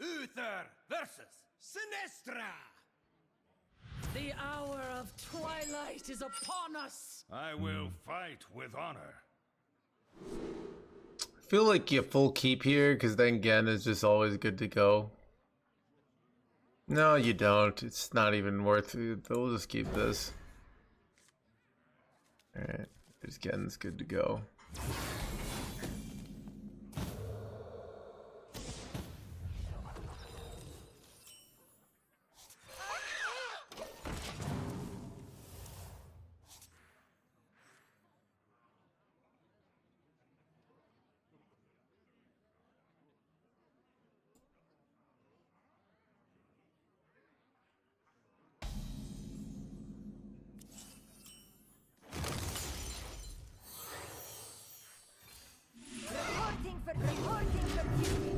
Uther versus Sinistra! The hour of twilight is upon us. I will fight with honor. I feel like you full keep here because then Gen is just always good to go. No, you don't. It's not even worth it. We'll just keep this. Alright, there's Gen's good to go. Reporting for duty.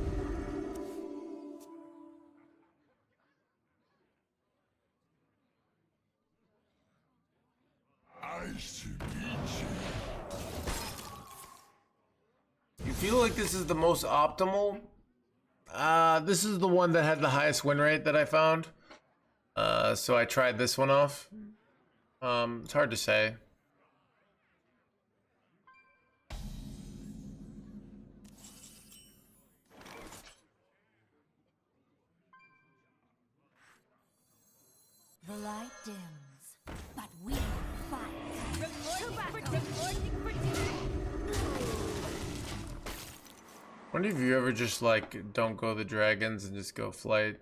You feel like this is the most optimal? This is the one that had the highest win rate that I found. So I tried this one off. It's hard to say. The light dims, but we fight. Reporting for duty. Wonder if you ever just like don't go the dragons and just go flight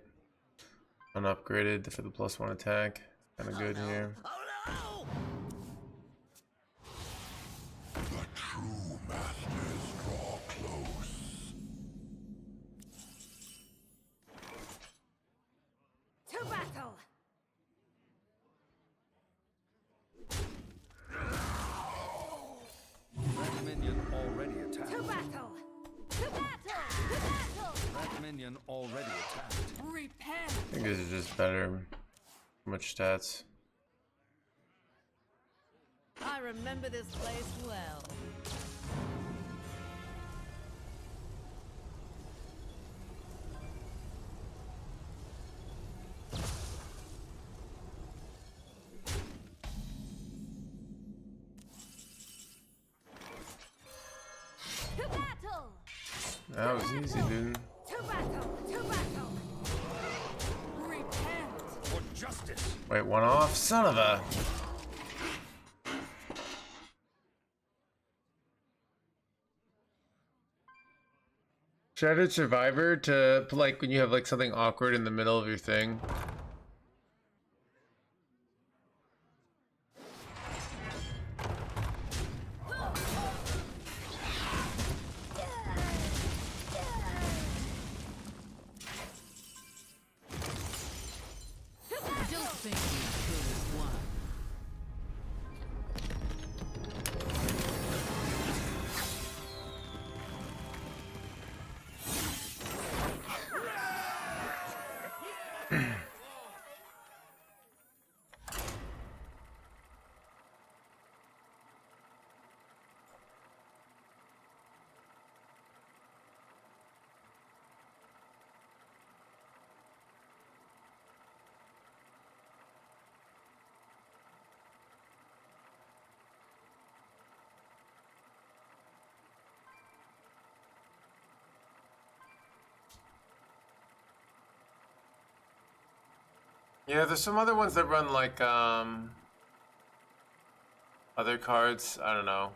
unupgraded for the +1 attack. Kind of good here. Oh no! The true masters draw close. To battle. Red minion already attacked. To battle. To battle. To battle. Red minion already attacked. Repent. I think this is just better. Much stats. I remember this place well. To battle. That was easy, dude. To battle! To battle! Repent. For justice. Wait, one off? Son of a... Shattered Survivor to, like, when you have, like, something awkward in the middle of your thing. Don't think as good as one. Yeah, there's some other ones that run like other cards. I don't know.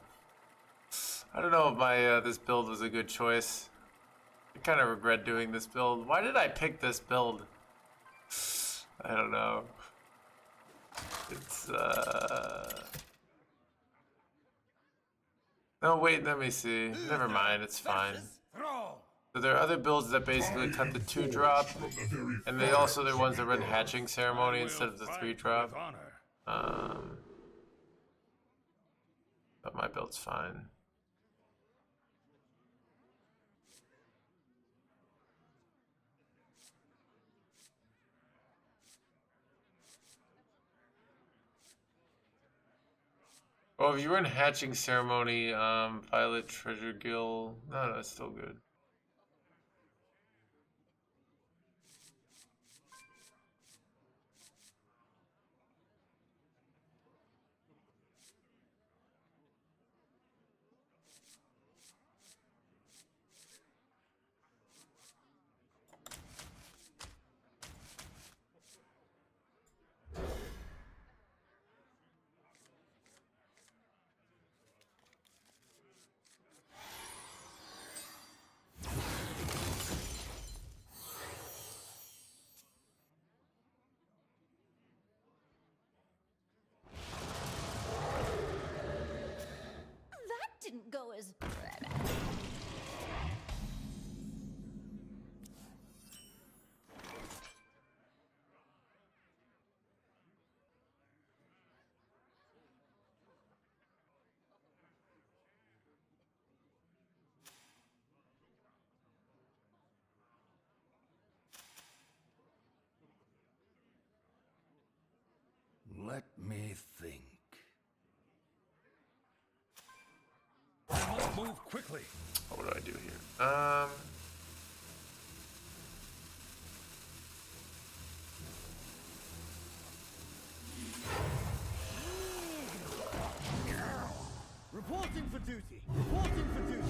I don't know if my this build was a good choice. I kind of regret doing this build. Why did I pick this build? I don't know. It's No, wait, let me see. Never mind, it's fine. Thrall. So there are other builds that basically cut the 2-drop, and they also they're ones that run hatching ceremony instead of the 3-drop. With honor. But my build's fine. Oh, if you run hatching ceremony, Violet Treasure Gill, no, it's still good. That didn't go as... Let me think. Move quickly. What do I do here? Reporting for duty. Reporting for duty.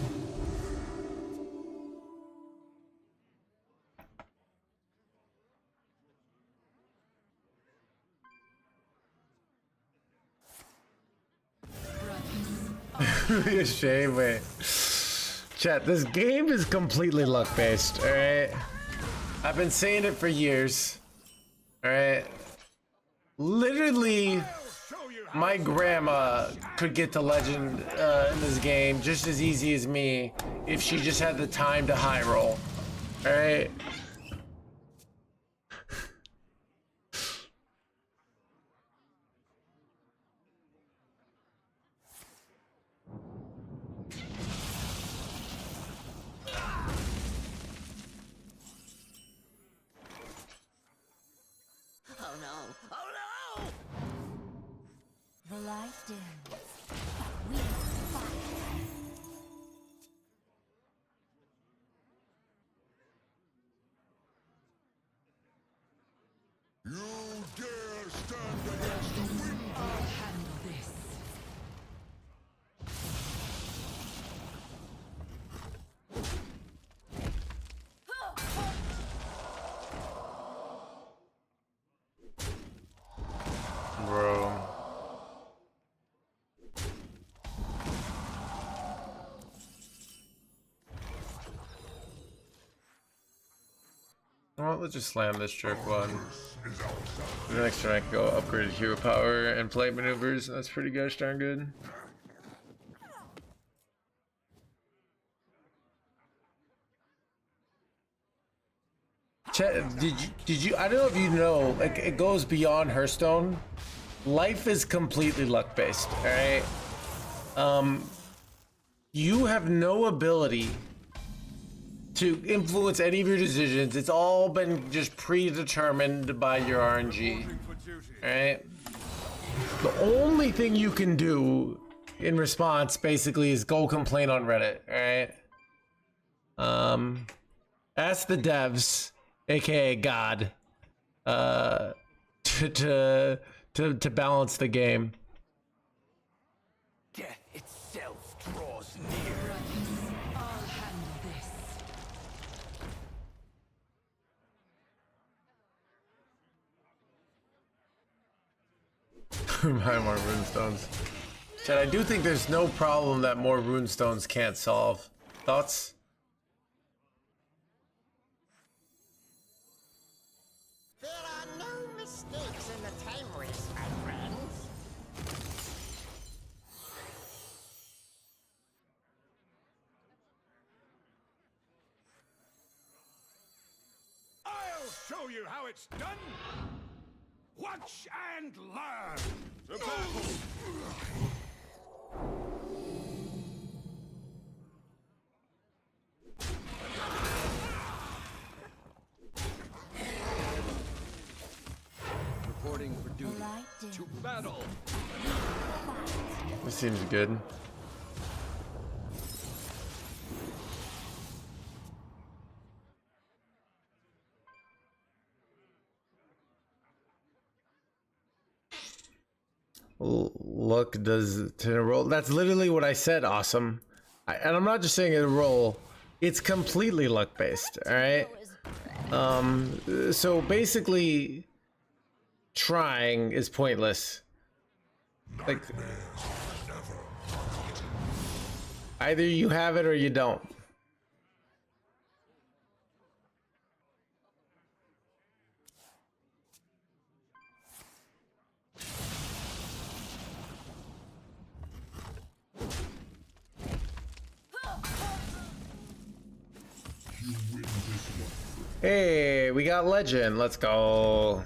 A shame, wait. Chat, this game is completely luck based, alright? I've been saying it for years. Alright? Literally, my grandma could get to legend in this game just as easy as me if she just had the time to high roll. Alright? Oh no! Oh no! The light dims, but we fight. You dare stand against the wind? I'll handle this. Well, let's just slam this jerk one. The next turn I can go upgraded hero power and flight maneuvers. That's pretty gosh darn good. Did you? I don't know if you know. Like, it goes beyond Hearthstone. Life is completely luck based. All right. You have no ability to influence any of your decisions. It's all been just predetermined by your RNG. Alright? The only thing you can do in response basically is go complain on Reddit. Alright? Ask the devs, aka God, to balance the game. Death itself draws near. I'll handle this. Buy more runestones. Chad, I do think there's no problem that more runestones can't solve. Thoughts? There are no mistakes in the time race, my friends. I'll show you how it's done. Watch and learn. The battle. Reporting for duty. To battle. This seems good. Look, does to roll? That's literally what I said. Awesome, and I'm not just saying it roll. It's completely luck based. All right. So basically, trying is pointless. Like, either you have it or you don't. Hey, we got legend. Let's go.